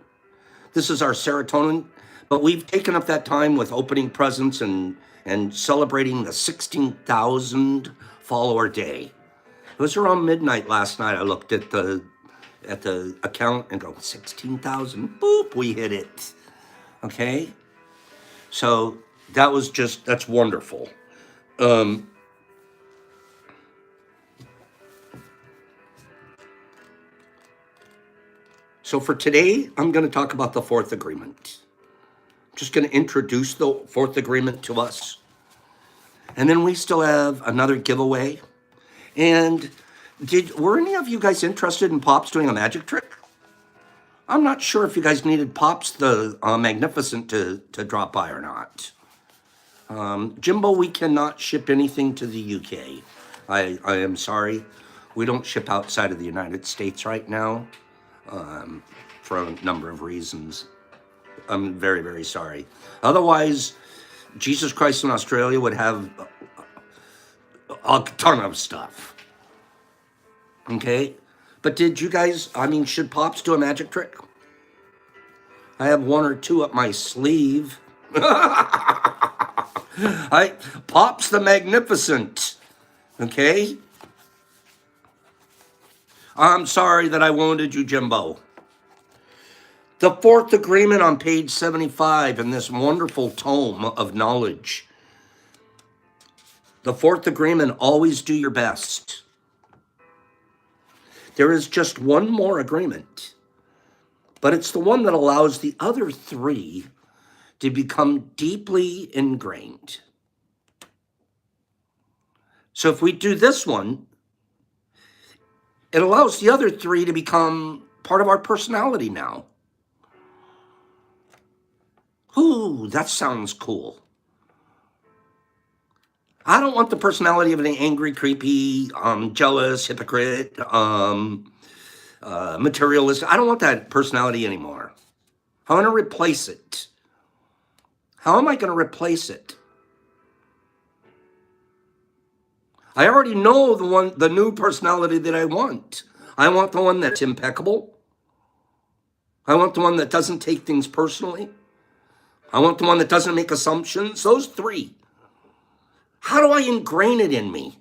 This is our serotonin, but we've taken up that time with opening presents and celebrating the 16,000 follower day. It was around midnight last night. I looked at the account and go, 16,000, boop, we hit it. Okay? So that's wonderful. So for today, I'm going to talk about the fourth agreement. I'm just going to introduce the fourth agreement to us. And then we still have another giveaway. And were any of you guys interested in Pops doing a magic trick? I'm not sure if you guys needed Pops the Magnificent to drop by or not. Jimbo, we cannot ship anything to the UK. I am sorry. We don't ship outside of the United States right now for a number of reasons. I'm very, very sorry. Otherwise, Jesus Christ in Australia would have a ton of stuff. Okay? But did you guys, should Pops do a magic trick? I have one or two up my sleeve. Pops the Magnificent. Okay? I'm sorry that I wounded you, Jimbo. The fourth agreement on page 75 in this wonderful tome of knowledge. The fourth agreement, always do your best. There is just one more agreement, but it's the one that allows the other three to become deeply ingrained. So if we do this one, it allows the other three to become part of our personality now. Ooh, that sounds cool. I don't want the personality of an angry, creepy, jealous, hypocrite, materialist. I don't want that personality anymore. I want to replace it. How am I going to replace it? I already know the new personality that I want. I want the one that's impeccable. I want the one that doesn't take things personally. I want the one that doesn't make assumptions. Those three. How do I ingrain it in me?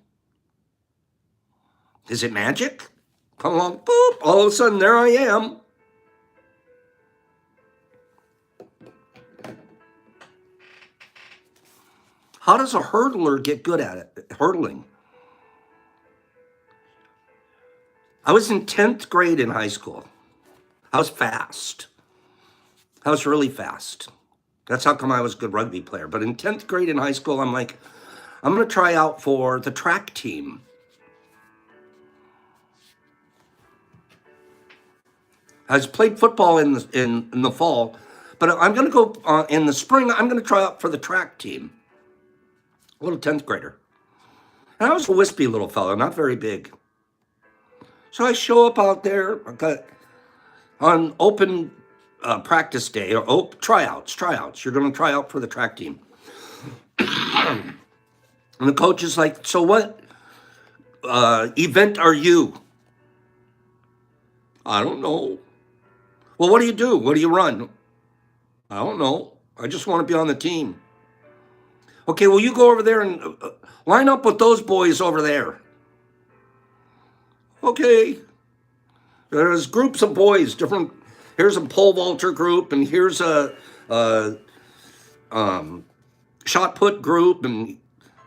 Is it magic? Come along, boop, all of a sudden there I am. How does a hurdler get good at it? Hurdling. I was in 10th grade in high school. I was fast. I was really fast. That's how come I was a good rugby player. But in 10th grade in high school, I'm like, I'm going to try out for the track team. I played football in the fall, but I'm going to go in the spring. I'm going to try out for the track team. A little 10th grader. And I was a wispy little fellow, not very big. So I show up out there on open practice day, or tryouts. You're going to try out for the track team. And the coach is like, so what event are you? I don't know. Well, what do you do? What do you run? I don't know. I just want to be on the team. Okay, well, you go over there and line up with those boys over there. Okay. There's groups of boys, different. Here's a pole vaulter group, and here's a shot put group, and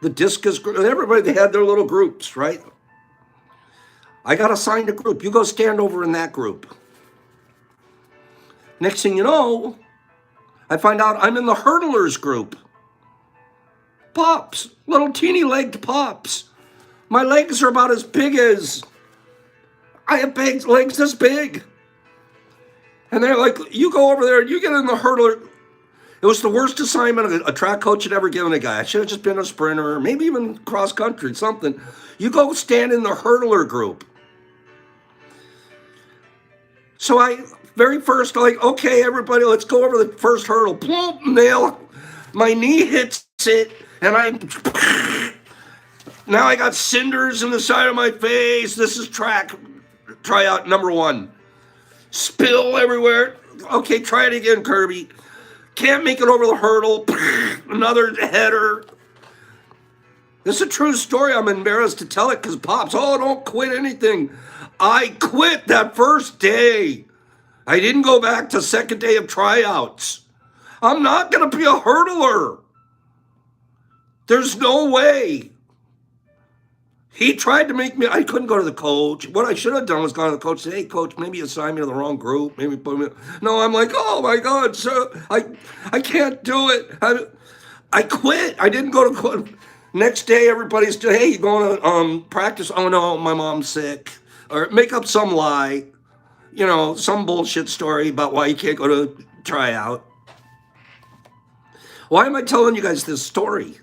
the discus group. Everybody, they had their little groups, right? I got assigned a group. You go stand over in that group. Next thing you know, I find out I'm in the hurdlers group. Pops, little teeny legged pops. My legs are about as big as, I have legs this big. And they're like, you go over there and you get in the hurdler. It was the worst assignment a track coach had ever given a guy. I should have just been a sprinter, maybe even cross country, something. You go stand in the hurdler group. So very first, like, okay, everybody, let's go over the first hurdle. Plump, nail. My knee hits it, and now I got cinders in the side of my face. This is tryout number 1. Spill everywhere. Okay, try it again, Kirby. Can't make it over the hurdle. Another header. This is a true story. I'm embarrassed to tell it because Pops, don't quit anything. I quit that first day. I didn't go back to second day of tryouts. I'm not going to be a hurdler. There's no way. He tried to make me, I couldn't go to the coach. What I should have done was gone to the coach and say, hey, coach, maybe you assigned me to the wrong group. Maybe put me. No, I'm like, oh my God, sir, I can't do it. I quit. I didn't go to next day, everybody's still, hey, you going to practice? Oh no, my mom's sick. Or make up some lie, some bullshit story about why you can't go to tryout. Why am I telling you guys this story?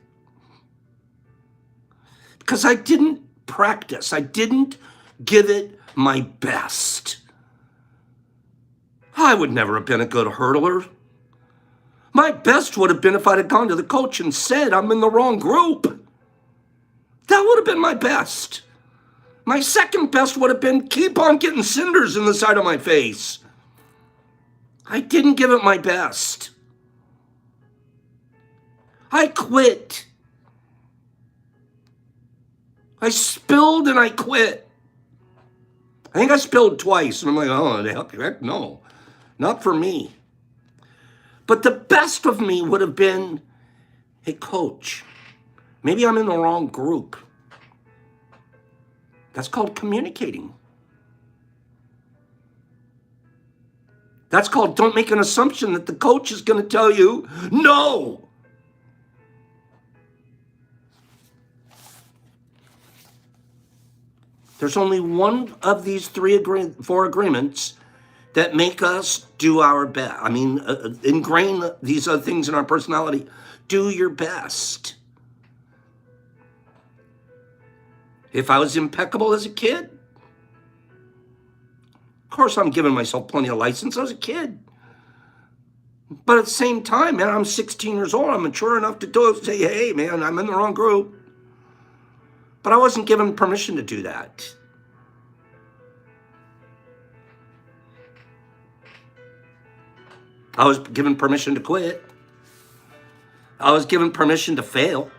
Because I didn't practice. I didn't give it my best. I would never have been a good hurdler. My best would have been if I'd have gone to the coach and said I'm in the wrong group. That would have been my best. My second best would have been keep on getting cinders in the side of my face. I didn't give it my best. I quit. I spilled and I quit. I think I spilled twice. And I'm like, oh, heck no. Not for me. But the best of me would have been, hey, coach, maybe I'm in the wrong group. That's called communicating. That's called don't make an assumption that the coach is going to tell you no. There's only one of these 4 agreements that make us do our best. I mean, ingrain these other things in our personality. Do your best. If I was impeccable as a kid, of course I'm giving myself plenty of license. I was a kid. But at the same time, man, I'm 16 years old. I'm mature enough to say, hey, man, I'm in the wrong group. But I wasn't given permission to do that. I was given permission to quit. I was given permission to fail.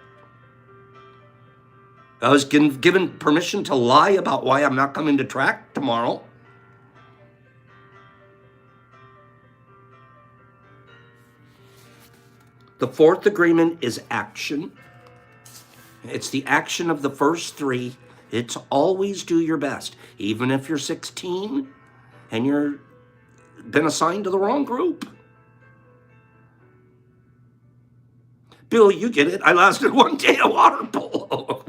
I was given permission to lie about why I'm not coming to track tomorrow. The 4th agreement is action. It's the action of the first 3. It's always do your best. Even if you're 16 and you're been assigned to the wrong group. Bill, you get it. I lasted one day at water polo.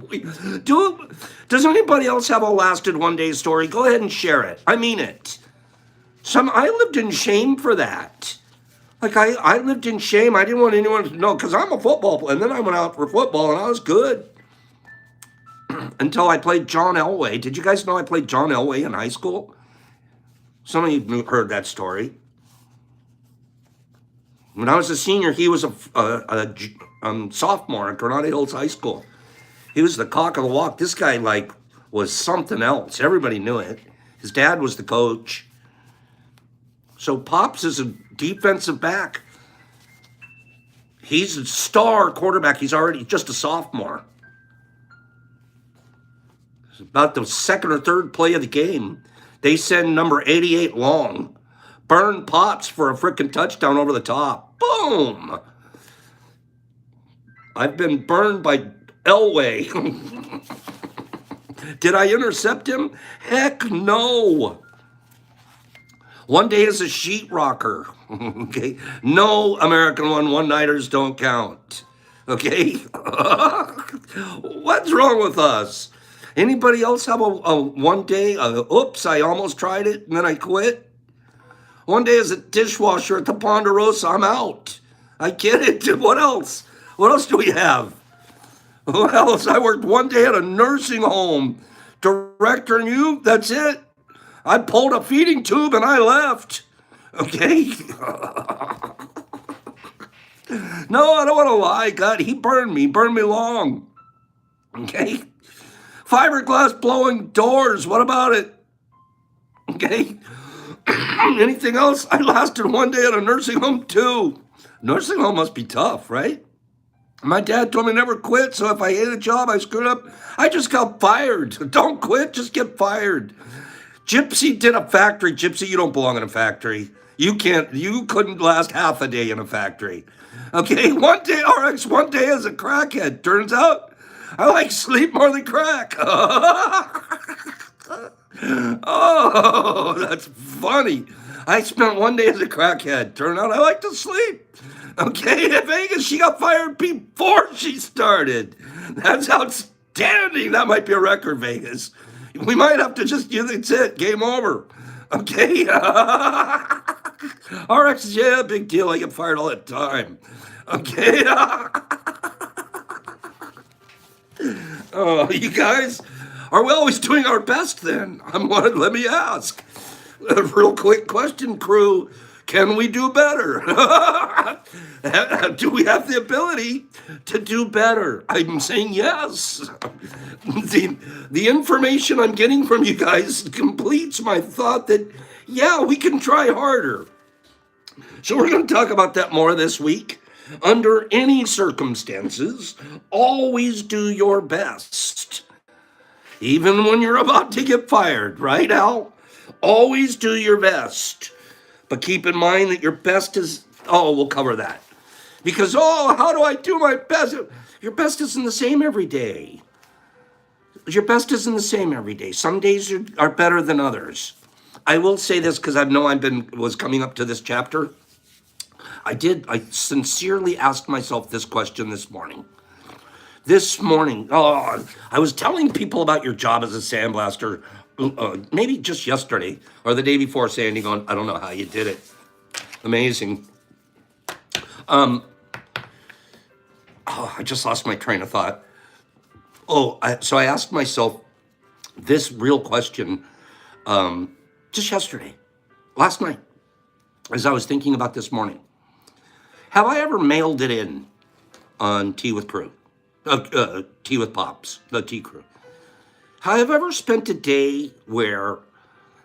Does anybody else have a lasted one day story? Go ahead and share it. I mean it. I lived in shame for that. Like I lived in shame. I didn't want anyone to know because I'm a football player. And then I went out for football and I was good until I played John Elway. Did you guys know I played John Elway in high school? Some of you heard that story. When I was a senior, he was a sophomore at Granada Hills High School. He was the cock of the walk. This guy was something else. Everybody knew it. His dad was the coach. So Pops is a defensive back. He's a star quarterback. He's already just a sophomore. It's about the second or third play of the game. They send number 88 long. Burn Pops for a freaking touchdown over the top. Boom! I've been burned by Elway. Did I intercept him? Heck no. One day as a sheetrocker. Okay. No American one-nighters don't count. Okay. What's wrong with us? Anybody else have a one day? Oops, I almost tried it and then I quit. One day as a dishwasher at the Ponderosa, I'm out. I get it. What else? What else do we have? What else? I worked one day at a nursing home. Director and you, that's it. I pulled a feeding tube and I left. Okay? No, I don't want to lie. God, he burned me long. Okay? Fiberglass blowing doors. What about it? Okay? Anything else? I lasted one day at a nursing home too. Nursing home must be tough, right? My dad told me never quit, so if I hate a job, I screwed up, I just got fired. Don't quit, just get fired. Gypsy did a factory. Gypsy, you don't belong in a factory. You couldn't last half a day in a factory. Okay, one day as a crackhead. Turns out I like sleep more than crack. Oh, that's funny. I spent one day as a crackhead. Turned out I like to sleep. Okay, in Vegas, she got fired before she started. That's outstanding. That might be a record, Vegas. We might have to that's it. Game over. Okay. RX, yeah, big deal. I get fired all the time. Okay. Oh, you guys, are we always doing our best then? Let me ask. A real quick question, crew. Can we do better? Do we have the ability to do better? I'm saying yes. The information I'm getting from you guys completes my thought that, yeah, we can try harder. So we're going to talk about that more this week. Under any circumstances, always do your best. Even when you're about to get fired, right, Al? Always do your best. But keep in mind that your best is, we'll cover that. Because, how do I do my best? Your best isn't the same every day. Your best isn't the same every day. Some days are better than others. I will say this because I know was coming up to this chapter. I sincerely asked myself this question this morning. I was telling people about your job as a sandblaster, maybe just yesterday or the day before, Sandy, going, I don't know how you did it. Amazing. I just lost my train of thought. So I asked myself this real question just last night, as I was thinking about this morning. Have I ever mailed it in on Tea with Crew? Tea with Pops, the Tea Crew. Have I ever spent a day where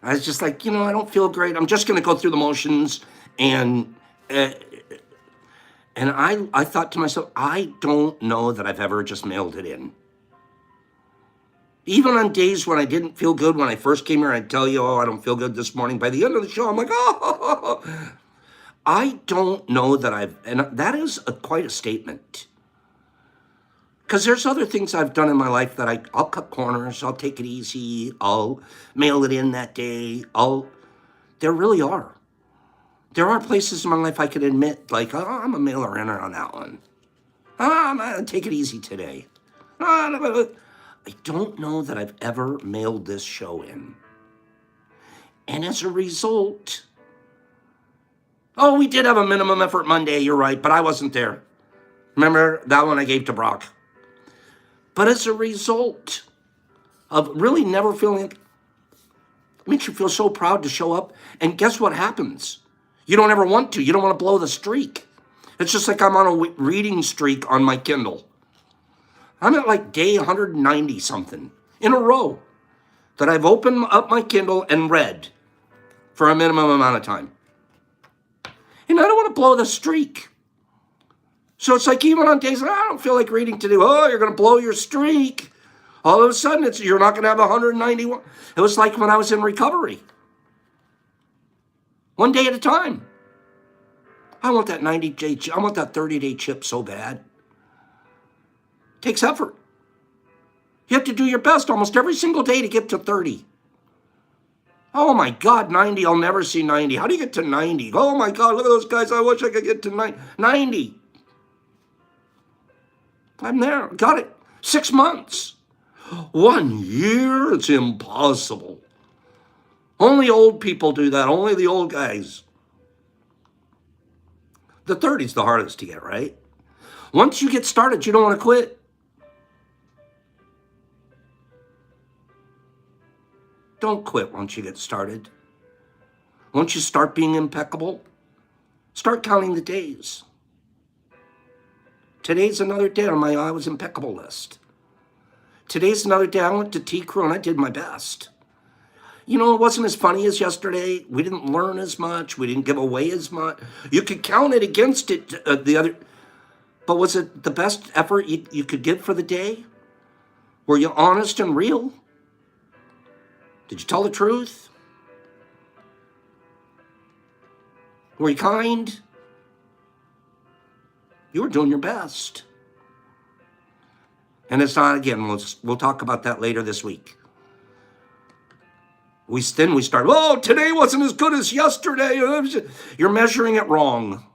I was just like, I don't feel great. I'm just going to go through the motions. And I thought to myself, I don't know that I've ever just mailed it in. Even on days when I didn't feel good, when I first came here, I'd tell you, I don't feel good this morning. By the end of the show, I'm like, I don't know that and that is quite a statement. Because there's other things I've done in my life that I'll cut corners, I'll take it easy, I'll mail it in that day. There really are. There are places in my life I can admit, I'm a mailer-inner on that one. I'm gonna take it easy today. I don't know that I've ever mailed this show in. And as a result, oh, we did have a minimum effort Monday, you're right, but I wasn't there. Remember that one I gave to Brock? But as a result of really never feeling, it makes you feel so proud to show up. And guess what happens? You don't ever want to. You don't want to blow the streak. It's just like I'm on a reading streak on my Kindle. I'm at like day 190 something in a row that I've opened up my Kindle and read for a minimum amount of time. And I don't want to blow the streak. So it's like even on days that I don't feel like reading today, oh, you're going to blow your streak. All of a sudden, you're not going to have 191. It was like when I was in recovery. One day at a time. I want that 90-day, I want that 30-day chip so bad. It takes effort. You have to do your best almost every single day to get to 30. Oh my God, 90, I'll never see 90. How do you get to 90? Oh my God, look at those guys, I wish I could get to 90. I'm there, got it. 6 months. 1 year, it's impossible. Only old people do that, only the old guys. The 30's the hardest to get, right? Once you get started, you don't want to quit. Don't quit once you get started. Once you start being impeccable, start counting the days. Today's another day on my I was impeccable list. Today's another day I went to T-Crew and I did my best. You know, it wasn't as funny as yesterday. We didn't learn as much. We didn't give away as much. You could count it against it, the other. But was it the best effort you could give for the day? Were you honest and real? Did you tell the truth? Were you kind? You were doing your best. And it's not, again, we'll talk about that later this week. Then we start, oh, today wasn't as good as yesterday. You're measuring it wrong.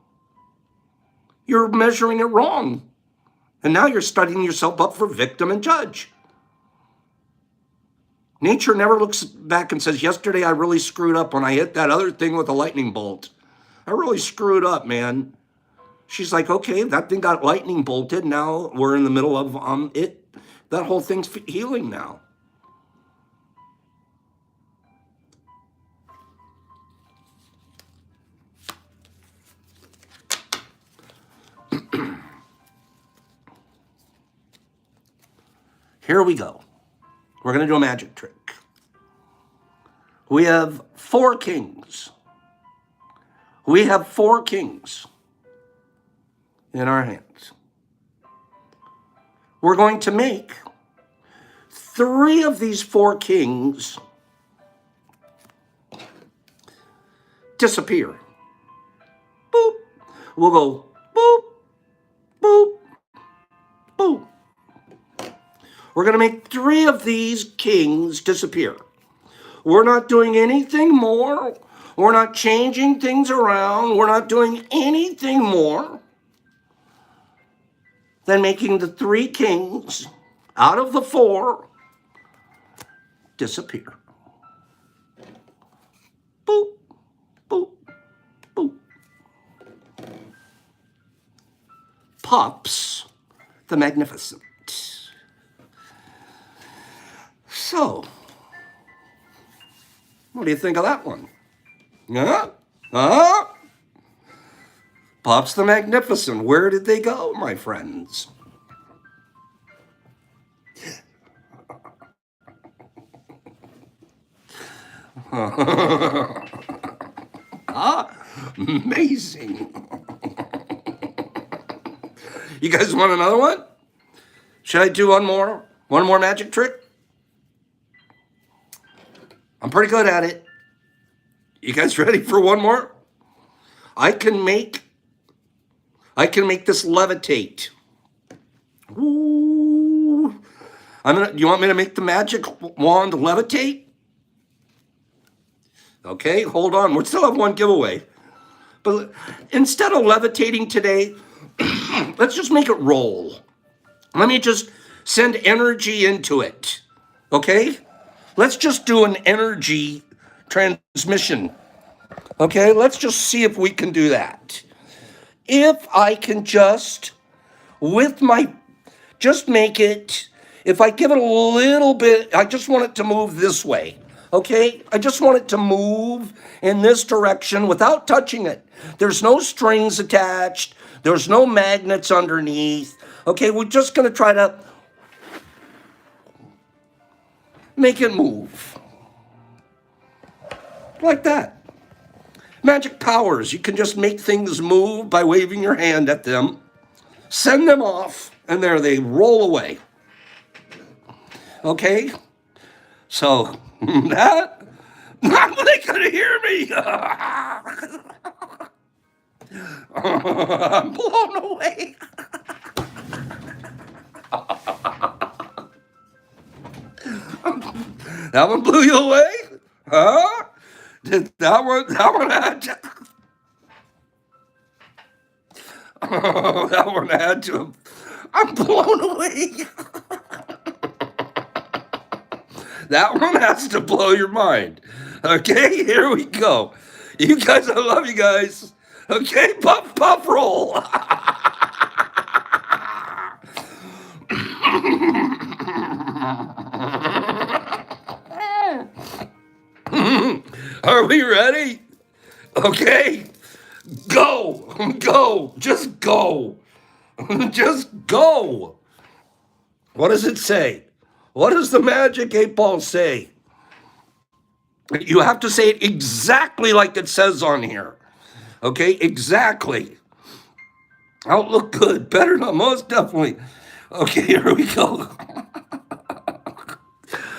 You're measuring it wrong. And now you're studying yourself up for victim and judge. Nature never looks back and says, yesterday I really screwed up when I hit that other thing with a lightning bolt. I really screwed up, man. She's like, okay, that thing got lightning bolted. Now we're in the middle of it. That whole thing's healing now. Here we go. We're going to do a magic trick. We have 4 kings. We have 4 kings in our hands. We're going to make 3 of these 4 kings disappear. Boop. We'll go boop, boop, boop. We're going to make 3 of these kings disappear. We're not doing anything more. We're not changing things around. We're not doing anything more than making the 3 kings out of the 4 disappear. Boop, boop, boop. Pops the Magnificent. So, what do you think of that one? Pops the Magnificent. Where did they go, my friends? Amazing. You guys want another one? Should I do one more? One more magic trick? I'm pretty good at it. You guys ready for one more? I can make this levitate. Ooh. You want me to make the magic wand levitate? Okay, hold on. We still have one giveaway. But instead of levitating today, let's just make it roll. Let me just send energy into it. Okay? Let's just do an energy transmission. Okay? Let's just see if we can do that. If I can just, just make it, if I give it a little bit, I just want it to move this way. Okay? I just want it to move in this direction without touching it. There's no strings attached. There's no magnets underneath. Okay, we're just going to try to make it move. Like that. Magic powers. You can just make things move by waving your hand at them. Send them off, and there they roll away. Okay? So, that, not they could hear me. I'm blown away. That one blew you away? Huh? Did that one had to, that one had to, I'm blown away. That one has to blow your mind. Okay, here we go. You guys, I love you guys. Okay, puff, puff, roll. Are we ready? Okay, go, go, just go. Just go. What does it say? What does the magic 8-ball say? You have to say it exactly like it says on here. Okay, exactly. I'll look good. Better not, most definitely. Okay, here we go.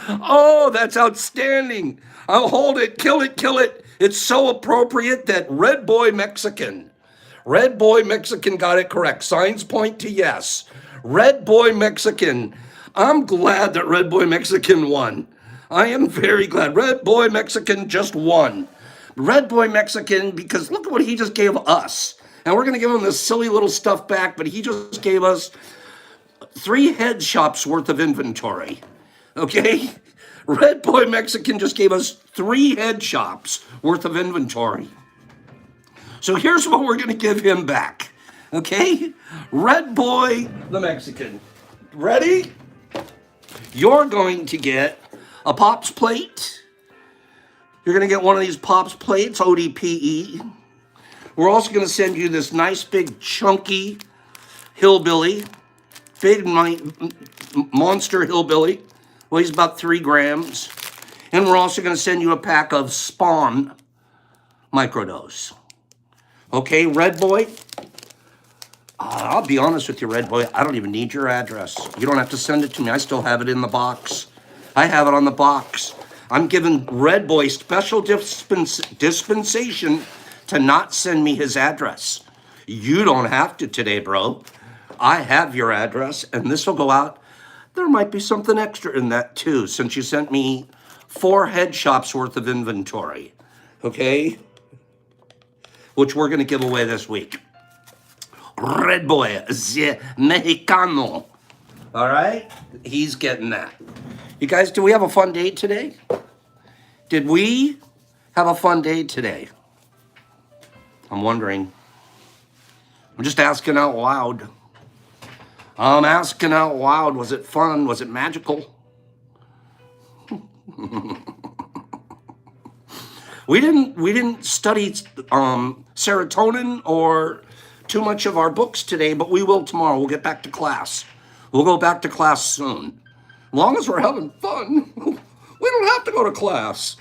Oh, that's outstanding. I'll hold it, kill it, kill it. It's so appropriate that Red Boy Mexican got it correct. Signs point to yes. Red Boy Mexican. I'm glad that Red Boy Mexican won. I am very glad. Red Boy Mexican just won. Red Boy Mexican, because look at what he just gave us. And we're going to give him this silly little stuff back, but he just gave us 3 head shops worth of inventory. Okay? Red Boy Mexican just gave us 3 head shops worth of inventory. So here's what we're going to give him back. Okay? Red Boy the Mexican. Ready? You're going to get a Pops plate. You're going to get one of these Pops plates, ODPE. We're also going to send you this nice big chunky hillbilly. Big monster hillbilly. Weighs about 3 grams. And we're also going to send you a pack of Spawn microdose. Okay, Red Boy? I'll be honest with you, Red Boy. I don't even need your address. You don't have to send it to me. I still have it in the box. I have it on the box. I'm giving Red Boy special dispensation to not send me his address. You don't have to today, bro. I have your address, and this will go out. There might be something extra in that, too, since you sent me 4 head shops worth of inventory. Okay? Which we're going to give away this week. Red Boy, the Mexicano. All right? He's getting that. You guys, do we have a fun day today? Did we have a fun day today? I'm wondering. I'm just asking out loud. I'm asking out loud. Was it fun? Was it magical? We didn't study serotonin or too much of our books today, but we will tomorrow. We'll get back to class. We'll go back to class soon. As long as we're having fun, we don't have to go to class.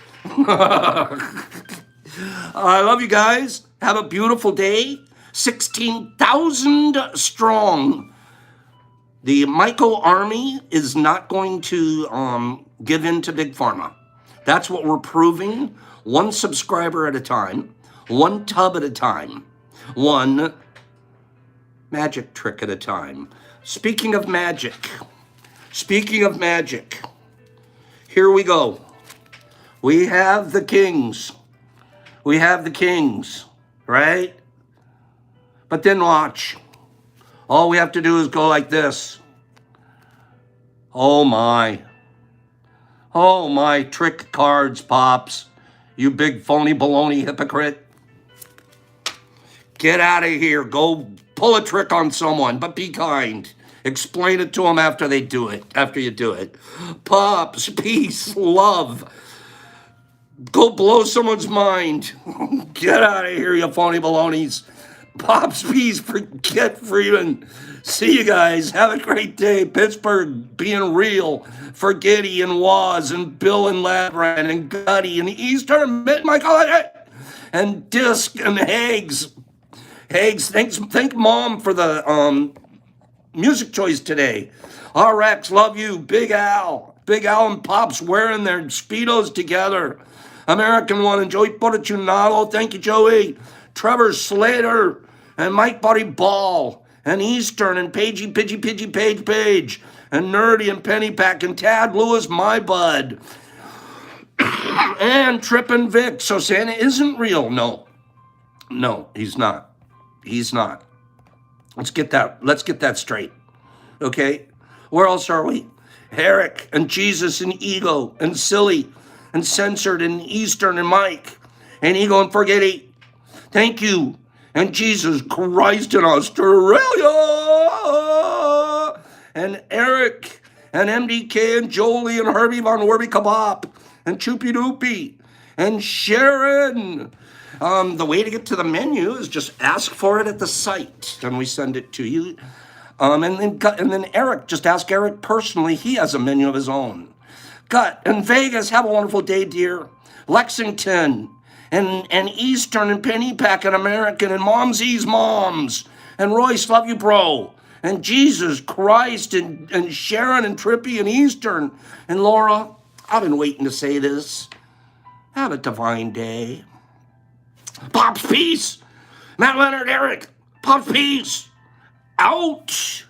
I love you guys. Have a beautiful day. 16,000 strong. The Myco army is not going to give in to Big Pharma. That's what we're proving. 1 subscriber at a time. 1 tub at a time. 1 magic trick at a time. Speaking of magic, here we go. We have the kings. We have the kings, right? But then watch. All we have to do is go like this. Oh my. Oh my, trick cards, Pops. You big phony baloney hypocrite. Get out of here. Go pull a trick on someone, but be kind. Explain it to them after they do it, after you do it. Pops, peace, love. Go blow someone's mind. Get out of here, you phony balonies. Pops, peace, forget Freeman. See you guys. Have a great day. Pittsburgh being real. For Giddy and Waz and Bill and Ladran and Gutty and Eastern Michael and Disc and Hags. Hags, thank Mom for the music choice today. RX, love you. Big Al and Pops wearing their Speedos together. American One and Joey Portunado. Thank you, Joey. Trevor Slater and Mike Buddy Ball and Eastern and Pagey Page and Nerdy and Pennypack and Tad Lewis, my bud. And Trippin' Vic. So Santa isn't real. No, he's not. He's not. Let's get that straight. Okay? Where else are we? Eric and Jesus and Ego and Silly and Censored and Eastern and Mike and Ego and Forgetty. Thank you. And Jesus Christ in Australia. And Eric and MDK and Jolie and Herbie Von Werby Kebab and Choopy Doopy and Sharon. The way to get to the menu is just ask for it at the site, and we send it to you. And then Eric, just ask Eric personally. He has a menu of his own. Gut and Vegas, have a wonderful day, dear. Lexington and Eastern and Pennypack and American and Momsy's Moms and Royce, love you, bro. And Jesus Christ and Sharon and Trippy and Eastern and Laura. I've been waiting to say this. Have a divine day. Pops, peace. Matt Leonard, Eric. Pops, peace. Out.